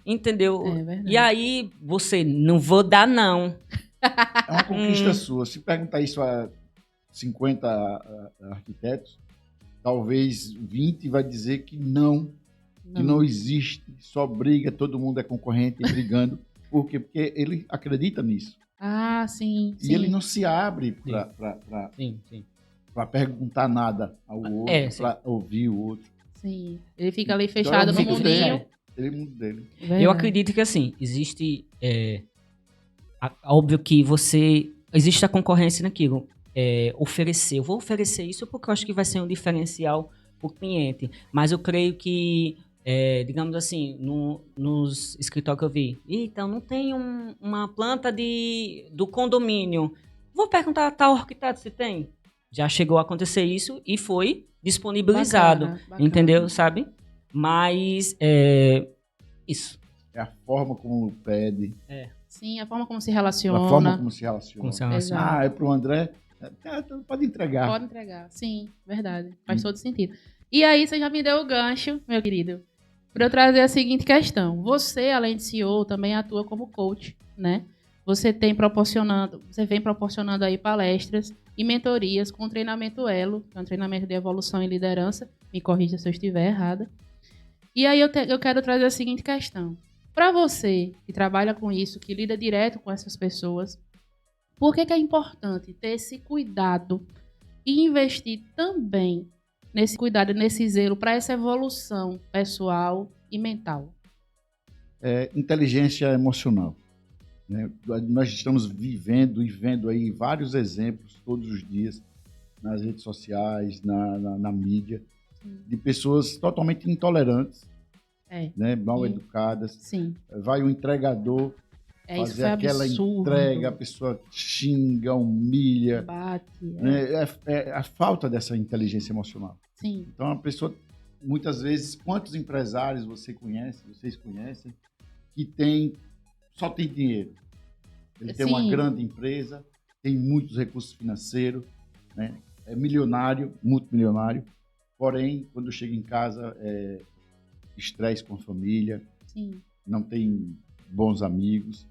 Entendeu? É verdade. E aí, você, não vou dar não. É uma conquista sua. Se perguntar isso a 50 arquitetos, talvez 20 vai dizer que não. Que não existe, só briga, todo mundo é concorrente brigando. Por quê? Porque ele acredita nisso. Ah, sim. E ele não se abre para perguntar nada ao outro, para ouvir o outro. Sim. Ele fica ali fechado no mundinho. Ele é o mundo dele. Eu acredito que, assim, existe... óbvio que existe a concorrência naquilo. Oferecer. Eu vou oferecer isso porque eu acho que vai ser um diferencial para o cliente. Mas eu creio que... digamos assim, nos escritórios que eu vi, então não tem uma planta do condomínio. Vou perguntar a tal arquiteto se tem. Já chegou a acontecer isso e foi disponibilizado, bacana. Entendeu? Sabe? Mas isso. É a forma como pede. Sim, a forma como se relaciona. A forma como se relaciona. É pro André. Pode entregar. Pode entregar, sim, verdade. Faz todo sentido. E aí, você já me deu o gancho, meu querido, para eu trazer a seguinte questão. Você, além de CEO, também atua como coach, né? Você vem proporcionando aí palestras e mentorias com treinamento Elo, que é um treinamento de evolução e liderança. Me corrija se eu estiver errada. E aí eu quero trazer a seguinte questão. Para você, que trabalha com isso, que lida direto com essas pessoas, por que é importante ter esse cuidado e investir também nesse cuidado, nesse zelo para essa evolução pessoal e mental? Inteligência emocional. Né? Nós estamos vivendo e vendo aí vários exemplos todos os dias nas redes sociais, na mídia, de pessoas totalmente intolerantes, né? Mal educadas. Sim. Vai o entregador fazer aquela entrega, a pessoa xinga, humilha. Bate. Né? É a falta dessa inteligência emocional. Sim. Então, a pessoa, muitas vezes, quantos empresários vocês conhecem, que só tem dinheiro. Ele tem uma grande empresa, tem muitos recursos financeiros, né? É milionário, multimilionário, porém, quando chega em casa, estresse com a família, não tem bons amigos,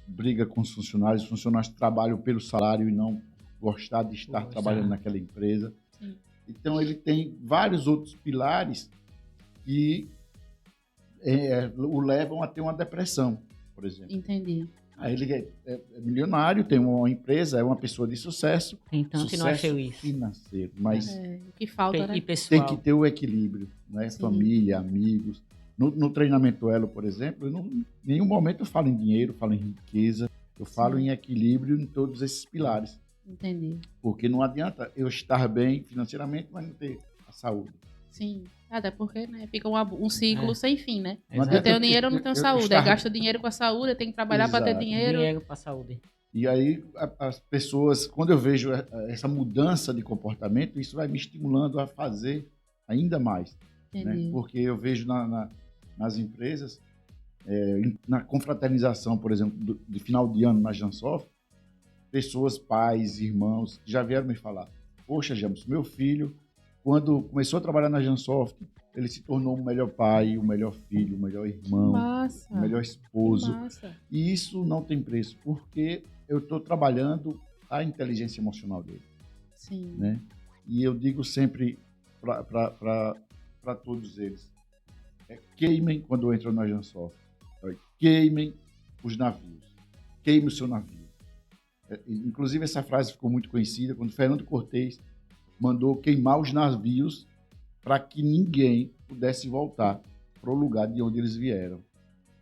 briga com os funcionários trabalham pelo salário e não gostar de estar trabalhando naquela empresa. Sim. Então, ele tem vários outros pilares que o levam a ter uma depressão, por exemplo. Entendi. Aí ele é milionário, tem uma empresa, é uma pessoa de sucesso. Então, que não é feliz. Financeiro, mas o que falta, né? Tem que ter o equilíbrio, né? Família, amigos. No treinamento Elo, por exemplo, em nenhum momento eu falo em dinheiro, falo em riqueza, eu falo em equilíbrio em todos esses pilares. Entendi. Porque não adianta eu estar bem financeiramente, mas não ter a saúde. Sim. Até porque, né, fica um ciclo sem fim, né? Eu tenho dinheiro, eu não tenho saúde. Aí gasto dinheiro com a saúde, eu tenho que trabalhar para ter dinheiro. Dinheiro para a saúde. E aí, as pessoas, quando eu vejo essa mudança de comportamento, isso vai me estimulando a fazer ainda mais. Né? Porque eu vejo nas empresas, na confraternização, por exemplo, de final de ano na Jansoft, pessoas, pais, irmãos, que já vieram me falar, poxa, James, meu filho, quando começou a trabalhar na Jansoft, ele se tornou o melhor pai, o melhor filho, o melhor irmão, o melhor esposo. E isso não tem preço, porque eu estou trabalhando a inteligência emocional dele. Sim. Né? E eu digo sempre para todos eles, queimem quando entram na Jansoft, queimem os navios, queime o seu navio. Inclusive, essa frase ficou muito conhecida quando Fernando Cortês mandou queimar os navios para que ninguém pudesse voltar para o lugar de onde eles vieram.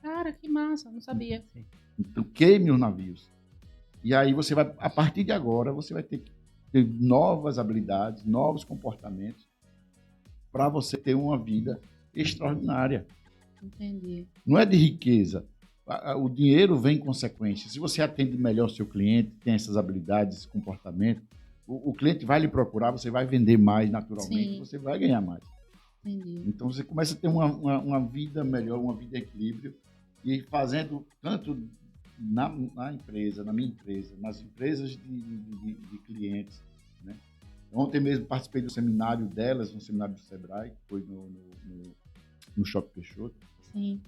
Cara, que massa, não sabia. Então, queime os navios. E aí você vai, a partir de agora, você vai ter que ter novas habilidades, novos comportamentos para você ter uma vida extraordinária. Entendi. Não é de riqueza. O dinheiro vem em consequência. Se você atende melhor o seu cliente, tem essas habilidades, esse comportamento, o cliente vai lhe procurar, você vai vender mais naturalmente, você vai ganhar mais. Entendi. Então você começa a ter uma vida melhor, uma vida em equilíbrio, e fazendo tanto na empresa, na minha empresa, nas empresas de clientes. Né? Ontem mesmo participei do seminário delas, um seminário do Sebrae, que foi no Shopping Peixoto. Sim.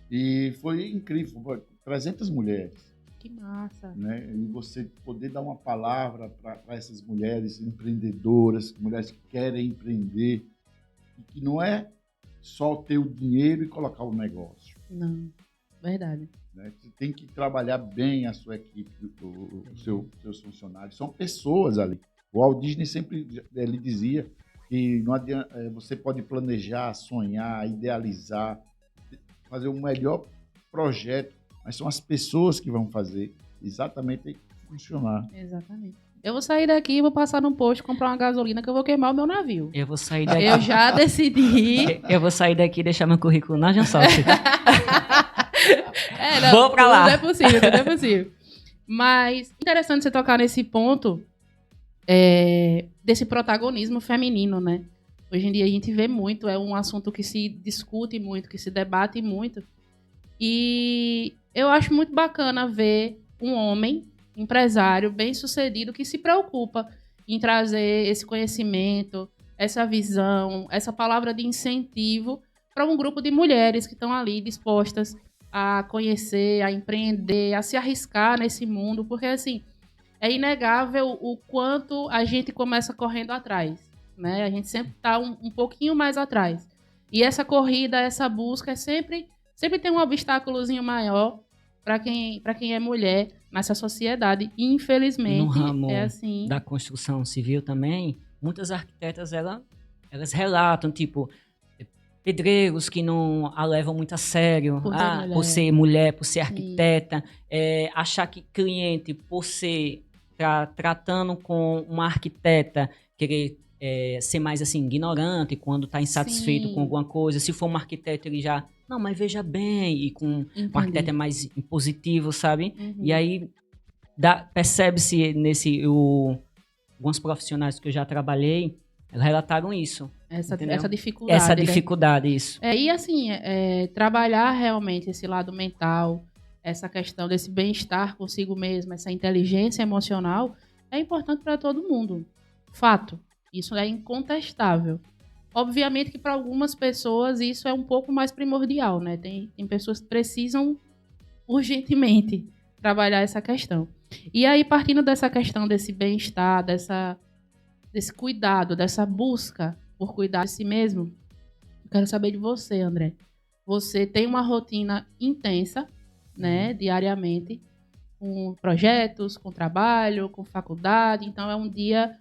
E foi incrível, 300 mulheres. Que massa. Né? E você poder dar uma palavra para essas mulheres empreendedoras, mulheres que querem empreender, e que não é só ter o dinheiro e colocar o negócio. Não, verdade. Né? Você tem que trabalhar bem a sua equipe, seus funcionários. São pessoas ali. O Walt Disney sempre ele dizia que não adianta, você pode planejar, sonhar, idealizar, fazer o melhor projeto, mas são as pessoas que vão fazer exatamente funcionar. Exatamente. Eu vou sair daqui e vou passar num posto, comprar uma gasolina que eu vou queimar o meu navio. Eu vou sair daqui. Eu já decidi. Eu vou sair daqui e deixar meu currículo na Jansoft. Não, vou pra lá. Tudo é possível, tudo é possível. Mas interessante você tocar nesse ponto desse protagonismo feminino, né? Hoje em dia a gente vê muito, é um assunto que se discute muito, que se debate muito. E eu acho muito bacana ver um homem, empresário, bem-sucedido, que se preocupa em trazer esse conhecimento, essa visão, essa palavra de incentivo para um grupo de mulheres que estão ali dispostas a conhecer, a empreender, a se arriscar nesse mundo, porque assim, é inegável o quanto a gente começa correndo atrás. Né? A gente sempre está um pouquinho mais atrás. E essa corrida, essa busca, sempre tem um obstáculozinho maior para quem é mulher nessa sociedade. E, infelizmente, no ramo é assim. Da construção civil também, muitas arquitetas elas relatam, tipo, pedreiros que não a levam muito a sério, por ser mulher, por ser arquiteta, achar que cliente, por ser tratando com uma arquiteta, querer ser mais assim, ignorante quando está insatisfeito com alguma coisa. Se for um arquiteto, ele já, não, mas veja bem, e com um arquiteto é mais impositivo, sabe? Uhum. E aí percebe-se alguns profissionais que eu já trabalhei, relataram isso. Essa dificuldade. Essa dificuldade, isso. E assim, trabalhar realmente esse lado mental, essa questão desse bem-estar consigo mesmo, essa inteligência emocional, é importante para todo mundo. Fato. Isso é incontestável. Obviamente que para algumas pessoas isso é um pouco mais primordial, né? Tem pessoas que precisam urgentemente trabalhar essa questão. E aí, partindo dessa questão desse bem-estar, desse cuidado, dessa busca por cuidar de si mesmo, eu quero saber de você, André. Você tem uma rotina intensa, né, diariamente, com projetos, com trabalho, com faculdade, então é um dia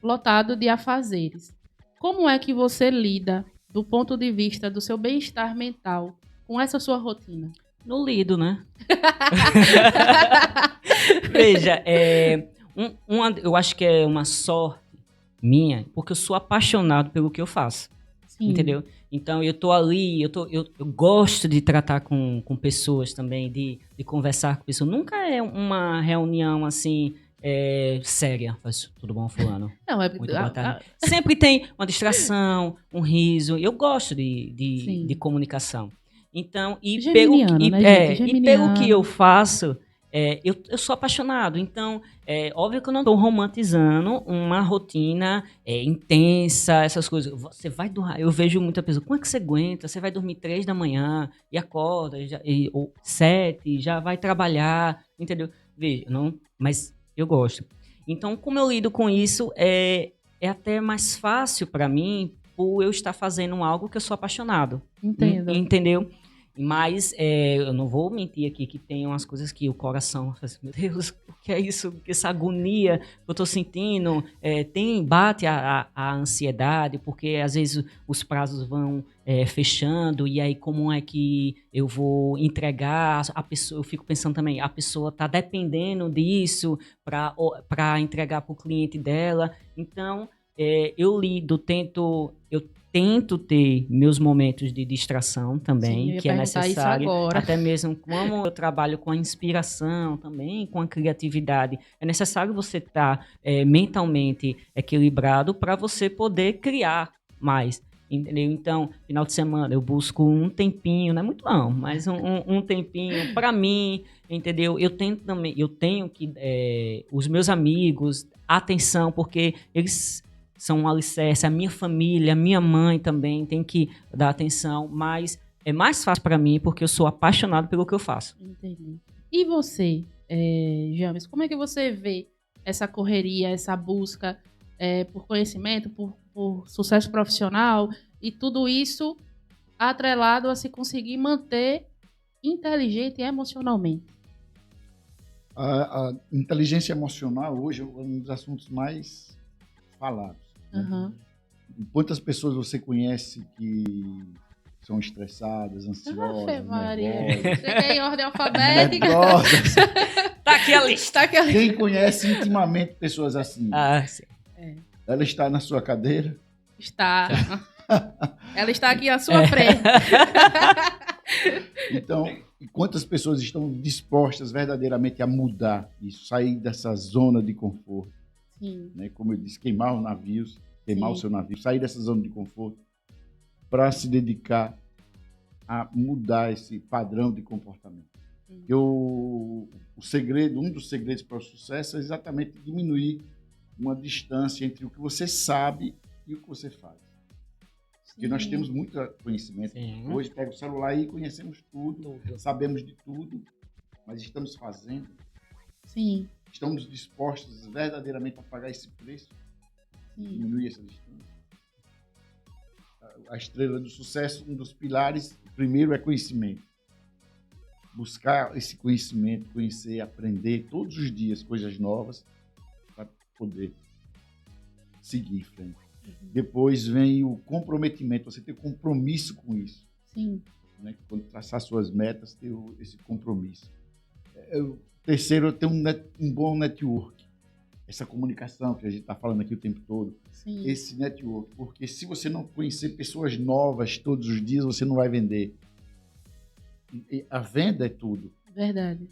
lotado de afazeres. Como é que você lida, do ponto de vista do seu bem-estar mental, com essa sua rotina? Não lido, né? Veja, eu acho que é uma sorte minha, porque eu sou apaixonado pelo que eu faço. Sim. Entendeu? Então, eu tô ali, eu gosto de tratar com pessoas também, de conversar com pessoas. Nunca é uma reunião, assim, séria. Tudo bom, fulano? Não, muito boa tarde. Sempre tem uma distração, um riso. Eu gosto de comunicação. Então, pelo que eu faço, eu sou apaixonado, então óbvio que eu não estou romantizando uma rotina intensa, essas coisas. Você vai dormir, eu vejo muita pessoa, como é que você aguenta? Você vai dormir 3 da manhã e acorda, ou 7, já vai trabalhar, entendeu? Veja, não, mas eu gosto. Então, como eu lido com isso, é até mais fácil para mim por eu estar fazendo algo que eu sou apaixonado. Entendo. Entendeu? Mas eu não vou mentir aqui que tem umas coisas que o coração faz, meu Deus, o que é isso? Essa agonia que eu estou sentindo? Bate a ansiedade, porque às vezes os prazos vão fechando, e aí como é que eu vou entregar a pessoa? Eu fico pensando também, a pessoa está dependendo disso para entregar para o cliente dela. Então, eu tento ter meus momentos de distração também, Sim, que é necessário, isso agora. até mesmo como eu trabalho com a inspiração também, com a criatividade, é necessário você estar mentalmente equilibrado para você poder criar mais, entendeu? Então, final de semana eu busco um tempinho, não é muito não, mas um tempinho para mim, entendeu? Eu tenho que os meus amigos, atenção, porque eles são um alicerce, a minha família, a minha mãe também tem que dar atenção, mas é mais fácil para mim porque eu sou apaixonado pelo que eu faço. Entendi. E você, James, como é que você vê essa correria, essa busca por conhecimento, por sucesso profissional e tudo isso atrelado a se conseguir manter inteligente emocionalmente? A inteligência emocional hoje é um dos assuntos mais falados. Uhum. Quantas pessoas você conhece que são estressadas, ansiosas, nervosas? Você quer em ordem alfabética? Nervosas. Tá aqui a lista. Quem conhece intimamente pessoas assim? Sim. Ela está na sua cadeira? Está. Ela está aqui à sua frente. Então, quantas pessoas estão dispostas verdadeiramente a mudar isso, sair dessa zona de conforto? Sim. Né? Como eu disse, queimar os navios, queimar Sim. o seu navio, sair dessa zona de conforto para se dedicar a mudar esse padrão de comportamento. Um dos segredos para o sucesso é exatamente diminuir uma distância entre o que você sabe e o que você faz. Porque nós temos muito conhecimento. Sim. Hoje pega o celular e conhecemos tudo, sabemos de tudo, mas estamos fazendo. Sim. Estamos dispostos verdadeiramente a pagar esse preço? Diminuir essa distância? A estrela do sucesso, um dos pilares, primeiro é conhecimento. Buscar esse conhecimento, conhecer, aprender todos os dias coisas novas para poder seguir em frente. Depois vem o comprometimento, você ter compromisso com isso. Sim. Né? Quando traçar suas metas, ter esse compromisso. Terceiro, ter um bom network. Essa comunicação que a gente está falando aqui o tempo todo. Sim. Esse network. Porque se você não conhecer pessoas novas todos os dias, você não vai vender. E a venda é tudo. Verdade.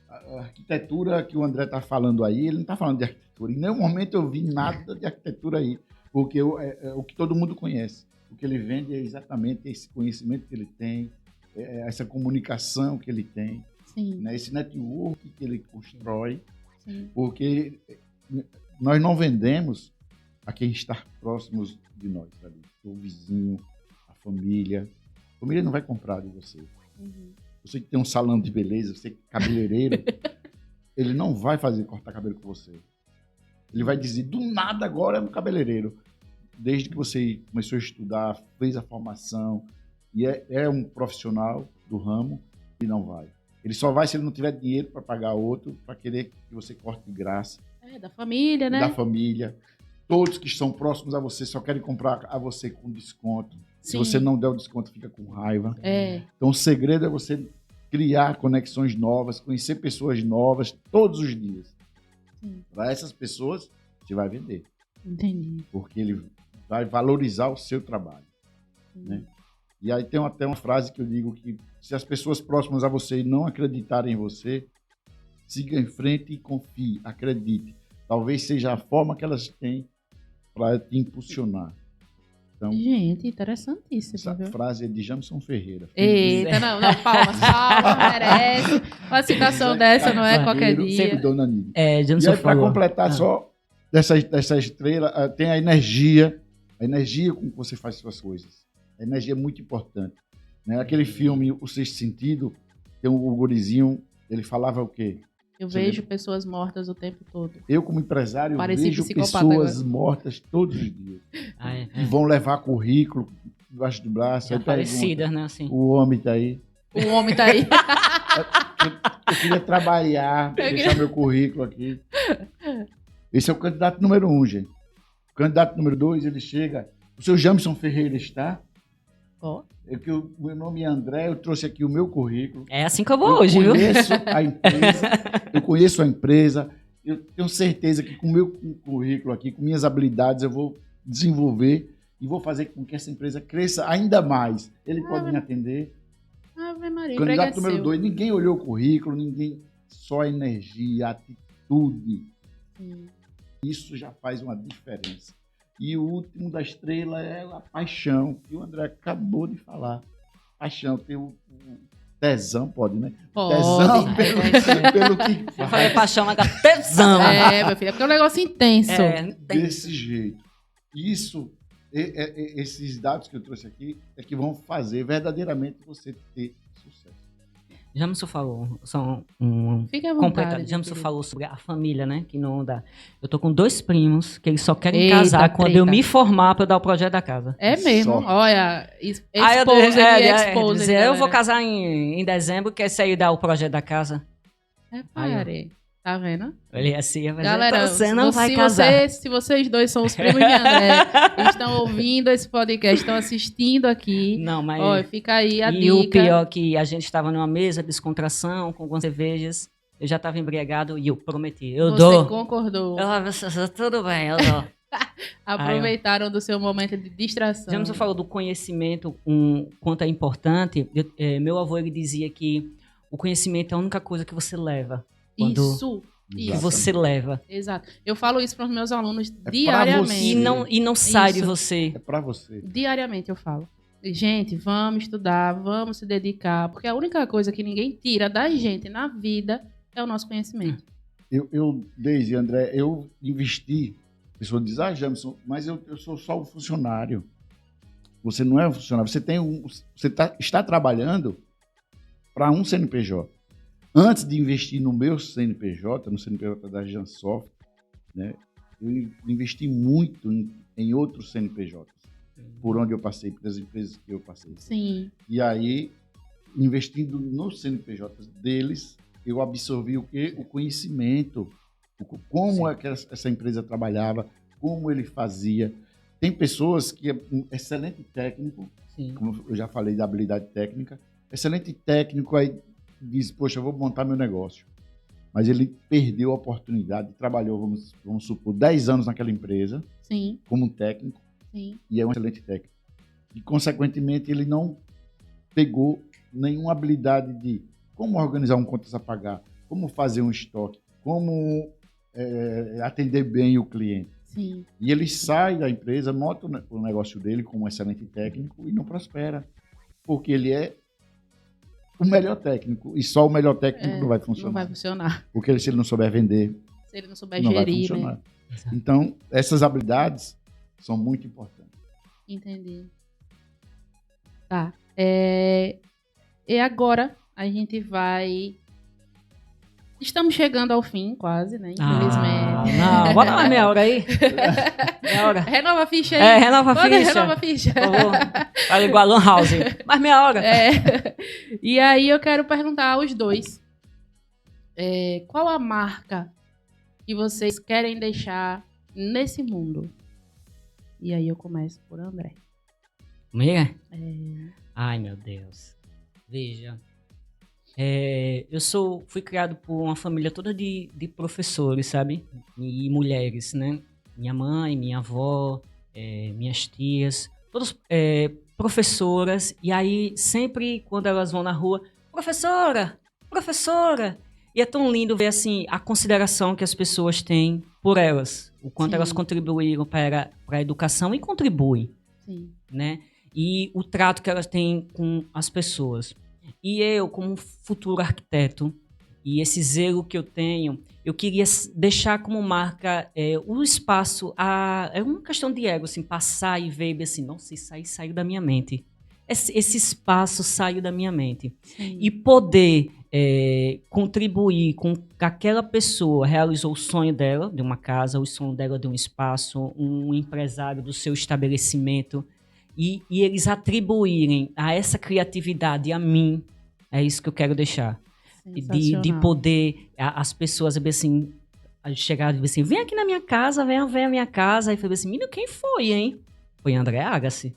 A arquitetura que o André está falando aí, ele não está falando de arquitetura. Em nenhum momento eu vi nada de arquitetura aí. Porque é o que todo mundo conhece. O que ele vende é exatamente esse conhecimento que ele tem, essa comunicação que ele tem, né? Esse network que ele constrói. Sim. Porque nós não vendemos a quem está próximos de nós, sabe? O vizinho, a família. A família não vai comprar de você. Você que tem um salão de beleza, você que é cabeleireiro, ele não vai cortar cabelo com você. Ele vai dizer, do nada agora é um cabeleireiro. Desde que você começou a estudar, fez a formação, e é um profissional do ramo, ele não vai. Ele só vai se ele não tiver dinheiro para pagar outro, para querer que você corte de graça. Da família, né? Da família. Todos que estão próximos a você só querem comprar a você com desconto. Sim. Se você não der o desconto, fica com raiva. Então, o segredo é você criar conexões novas, conhecer pessoas novas todos os dias. Para essas pessoas, você vai vender. Entendi. Porque ele vai valorizar o seu trabalho. Né? E aí tem até uma frase que eu digo que se as pessoas próximas a você não acreditarem em você, siga em frente e confie, acredite. Talvez seja a forma que elas têm para te impulsionar. Então, gente, interessantíssimo. essa Viu? frase é de Jamson Ferreira. Eita, não, palmas, merece. Uma citação dessa não é qualquer dia. Servidor na NID. James E aí, para falou. completar só dessa estrela, tem a energia com que você faz suas coisas. A energia é muito importante. Né? Aquele filme, O Sexto Sentido, tem o gurizinho, ele falava o quê? Eu vejo pessoas mortas o tempo todo. Eu, como empresário, Pareci vejo psicopata pessoas agora. mortas todos os dias. E vão levar currículo debaixo do braço. Já falecidas, né? Assim. O homem tá aí. O homem tá aí. Eu queria trabalhar, deixar meu currículo aqui. Esse é o candidato número 1, gente. O candidato número 2, ele chega. O seu Jamson Ferreira está? Ó. Meu nome é André, eu trouxe aqui o meu currículo. É assim que eu vou hoje, viu? Eu conheço a empresa, eu tenho certeza que com o meu currículo aqui, com minhas habilidades, eu vou desenvolver e vou fazer com que essa empresa cresça ainda mais. Ele pode me atender. Ave Maria, Candidato número 2, ninguém olhou o currículo, só energia, atitude. Sim. Isso já faz uma diferença. E o último da estrela é a paixão, que o André acabou de falar. Paixão, tem o tesão, pode, né? Pode. Tesão pelo que Eu falei paixão, mas dá tesão. Meu filho, é porque é um negócio intenso. Desse jeito. Isso, esses dados que eu trouxe aqui, é que vão fazer verdadeiramente você ter sucesso. Jamson falou, só Fique à vontade. completado. Jamson falou sobre a família, né? Que não dá. Eu tô com 2 primos que eles só querem Eita, casar quando eu treta. me formar pra eu dar o projeto da casa. É mesmo, Sorte. olha, Eu exposed. vou casar em dezembro, que esse aí dá o projeto da casa. Repare, tá vendo? Ele assim, mas Galera, você não vai casar. Se vocês dois são os primos de André, estão ouvindo esse podcast, estão assistindo aqui, Não, mas... ó, fica aí a E dica. o pior é que a gente estava numa mesa de descontração, com algumas cervejas, eu já estava embriagado e eu prometi, eu Você dou. concordou. Tudo bem, eu dou. Aproveitaram do seu momento de distração. Jamson falou do conhecimento, quanto é importante. Meu avô, ele dizia que o conhecimento é a única coisa que você leva. Isso. Que você leva. Exato. Eu falo isso para os meus alunos pra diariamente. E não sai de Isso. você. É para você. Diariamente eu falo. Gente, vamos estudar, vamos se dedicar, porque a única coisa que ninguém tira da gente na vida é o nosso conhecimento. Deise, André, eu investi. A pessoa diz, Jamson, mas eu sou só um funcionário. Você não é um funcionário. Você está trabalhando para um CNPJ. Antes de investir no meu CNPJ, no CNPJ da Jansoft, né, eu investi muito em outros CNPJs, por onde eu passei, pelas empresas que eu passei. Sim. E aí, investindo nos CNPJs deles, eu absorvi o quê? O conhecimento, como é que essa empresa trabalhava, como ele fazia. Tem pessoas que é um excelente técnico, Sim. como eu já falei da habilidade técnica, excelente técnico, aí diz, poxa, eu vou montar meu negócio. Mas ele perdeu a oportunidade, trabalhou, vamos supor, 10 anos naquela empresa, Sim. como técnico, Sim. e é um excelente técnico. E, consequentemente, ele não pegou nenhuma habilidade de como organizar um contas a pagar, como fazer um estoque, como atender bem o cliente. Sim. E ele sai da empresa, monta o negócio dele como um excelente técnico e não prospera, porque ele é o melhor técnico, e só o melhor técnico não vai funcionar. Não vai funcionar. Porque se ele não souber vender, Se ele não souber não vai gerir, funcionar. né? Então, essas habilidades são muito importantes. Entendi. Tá. E agora a gente vai... Estamos chegando ao fim, quase, né? Infelizmente. Não, bota mais meia hora aí. Meia hora. Renova a ficha aí. Renova a ficha. Renova a ficha. Por favor. Olha igual a Lan House. Mais meia hora. E aí eu quero perguntar aos dois. Qual a marca que vocês querem deixar nesse mundo? E aí eu começo por André. Meia? Ai, meu Deus. Veja. Fui criado por uma família toda de professores, sabe? E mulheres, né? Minha mãe, minha avó, minhas tias, todas professoras. E aí, sempre quando elas vão na rua, professora, professora. E é tão lindo ver, assim, a consideração que as pessoas têm por elas. O quanto Sim. elas contribuíram para a educação e contribuem. Sim. Né? E o trato que elas têm com as pessoas. E eu, como futuro arquiteto, e esse zelo que eu tenho, eu queria deixar como marca o espaço, é uma questão de ego, assim, passar e ver, assim, nossa, isso aí saiu da minha mente. Esse espaço saiu da minha mente. Sim. E poder contribuir com que aquela pessoa realizou o sonho dela, de uma casa, o sonho dela de um espaço, um empresário do seu estabelecimento, e eles atribuírem a essa criatividade a mim, é isso que eu quero deixar. De poder as pessoas assim, chegar e dizer assim, vem aqui na minha casa, vem à minha casa. E falei assim, menino, quem foi, hein? Foi André Agassi.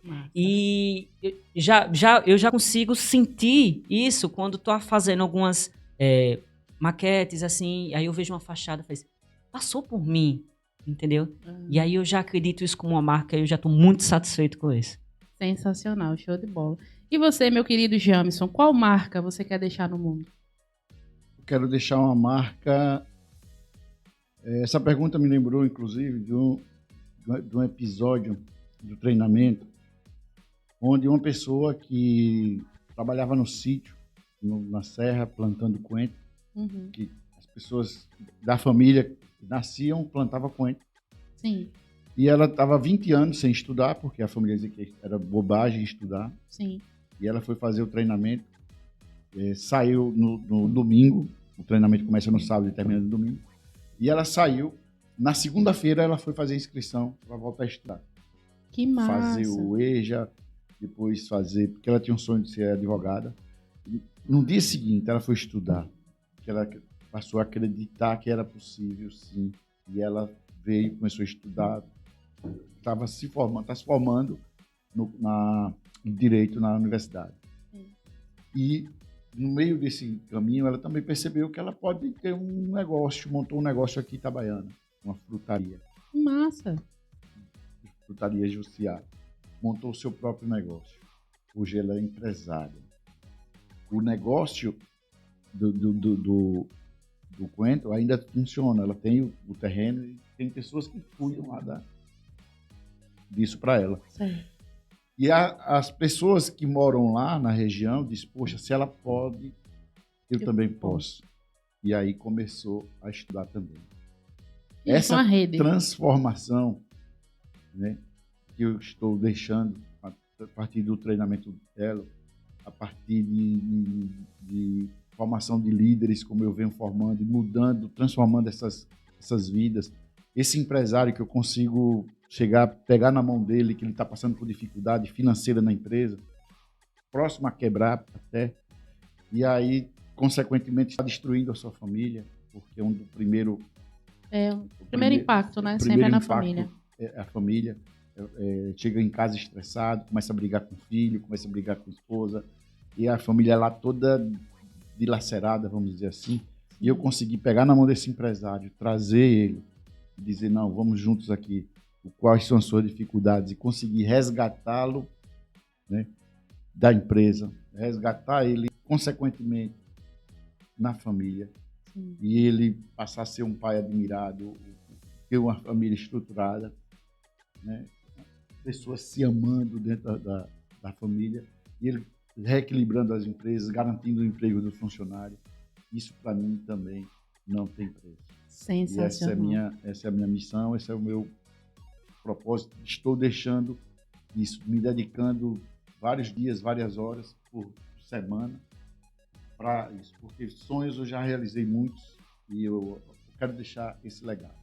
Nossa. E eu já consigo sentir isso quando estou fazendo algumas maquetes, assim, aí eu vejo uma fachada e falo assim, passou por mim, entendeu? E aí eu já acredito isso como uma marca e eu já estou muito satisfeito com isso. Sensacional, show de bola. E você, meu querido Jamison, qual marca você quer deixar no mundo? Eu quero deixar uma marca... Essa pergunta me lembrou, inclusive, de um episódio do treinamento, onde uma pessoa que trabalhava no sítio, na serra, plantando coentro, que as pessoas da família que nasciam plantavam coentro. Sim. E ela estava 20 anos sem estudar, porque a família dizia que era bobagem estudar. Sim. E ela foi fazer o treinamento, saiu no domingo, o treinamento começa no sábado e termina no domingo, e ela saiu, na segunda-feira ela foi fazer a inscrição para voltar a estudar. Que massa! Fazer o EJA, depois fazer, porque ela tinha um sonho de ser advogada. E no dia seguinte ela foi estudar, que ela passou a acreditar que era possível, sim, e ela veio, começou a estudar, está se formando em Direito na universidade. E no meio desse caminho ela também percebeu que ela pode ter um negócio, montou um negócio aqui em Itabaiana, uma frutaria. Massa! Frutaria Jussiá. Montou o seu próprio negócio. Hoje ela é empresária. O negócio do coentro ainda funciona. Ela tem o terreno e tem pessoas que cuidam lá disso para ela. Sim. E as pessoas que moram lá na região dizem, poxa, se ela pode, eu também posso. E aí começou a estudar também. Essa transformação, né, que eu estou deixando a partir do treinamento dela, a partir de formação de líderes, como eu venho formando, mudando, transformando essas vidas. Esse empresário que eu consigo pegar na mão dele, que ele está passando por dificuldade financeira na empresa, próximo a quebrar até, e aí, consequentemente, está destruindo a sua família, porque o primeiro impacto, né? Sempre é na família. A família chega em casa estressado, começa a brigar com o filho, começa a brigar com a esposa, e a família lá toda dilacerada, vamos dizer assim. E eu consegui pegar na mão desse empresário, trazer ele, dizer, não, vamos juntos aqui, quais são as suas dificuldades, e conseguir resgatá-lo, né, da empresa, resgatar ele, consequentemente, na família. Sim. E ele passar a ser um pai admirado, ter uma família estruturada, né, pessoas se amando dentro da família, e ele reequilibrando as empresas, garantindo o emprego do funcionário. Isso, para mim, também não tem preço. Sensacional. E essa é a minha missão, esse é o meu propósito. Estou deixando isso, me dedicando vários dias, várias horas por semana para isso, porque sonhos eu já realizei muitos e eu quero deixar esse legado.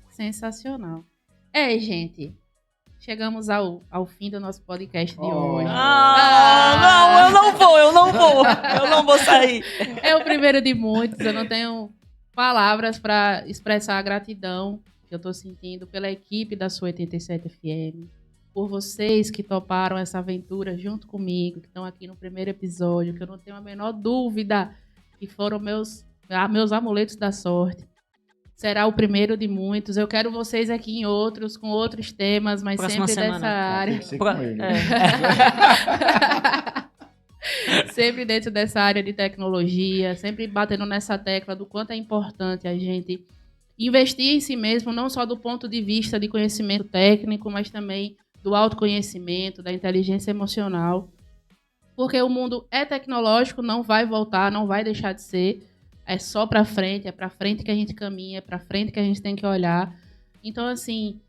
Sensacional. Gente, chegamos ao fim do nosso podcast de hoje. Não, eu não vou sair. É o primeiro de muitos, eu não tenho palavras para expressar a gratidão que eu estou sentindo pela equipe da sua 87 FM, por vocês que toparam essa aventura junto comigo, que estão aqui no primeiro episódio, que eu não tenho a menor dúvida que foram meus amuletos da sorte. Será o primeiro de muitos. Eu quero vocês aqui em outros, com outros temas, mas próxima sempre semana. dessa área. Tem que ser com ele. Sempre dentro dessa área de tecnologia, sempre batendo nessa tecla do quanto é importante a gente investir em si mesmo, não só do ponto de vista de conhecimento técnico, mas também do autoconhecimento, da inteligência emocional, porque o mundo é tecnológico, não vai voltar, não vai deixar de ser, é só para frente, é para frente que a gente caminha, é para frente que a gente tem que olhar. Então, assim,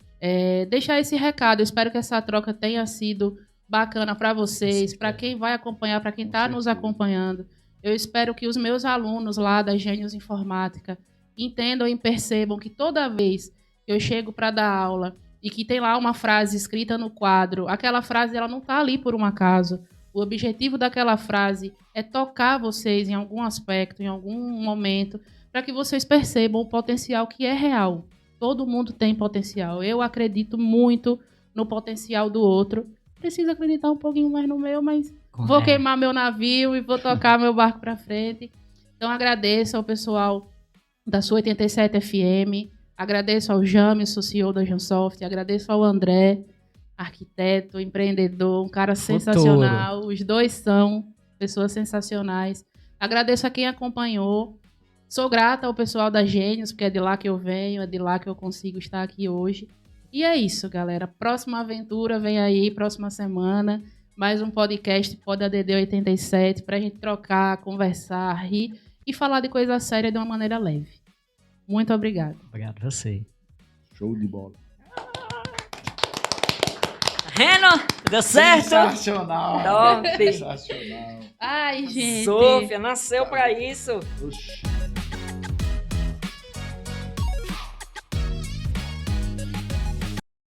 deixar esse recado, eu espero que essa troca tenha sido bacana para vocês, para quem vai acompanhar, para quem está nos acompanhando. Eu espero que os meus alunos lá da Gênios Informática entendam e percebam que toda vez que eu chego para dar aula e que tem lá uma frase escrita no quadro, aquela frase ela não está ali por um acaso. O objetivo daquela frase é tocar vocês em algum aspecto, em algum momento, para que vocês percebam o potencial que é real. Todo mundo tem potencial. Eu acredito muito no potencial do outro. Preciso acreditar um pouquinho mais no meu, mas vou queimar meu navio e vou tocar meu barco para frente. Então agradeço ao pessoal da sua 87 FM, agradeço ao James, o CEO da Jansoft, agradeço ao André, arquiteto, empreendedor, um cara sensacional. Os dois são pessoas sensacionais. Agradeço a quem acompanhou. Sou grata ao pessoal da Gênios, porque é de lá que eu venho, é de lá que eu consigo estar aqui hoje. E é isso, galera. Próxima aventura vem aí, próxima semana. Mais um podcast Pod ADD 87 pra gente trocar, conversar, rir e falar de coisa séria de uma maneira leve. Muito obrigada. Obrigado a você. Show de bola. Reno, deu certo? Sensacional. Top. Sensacional. Ai, gente. Sofia, nasceu pra isso. Oxi.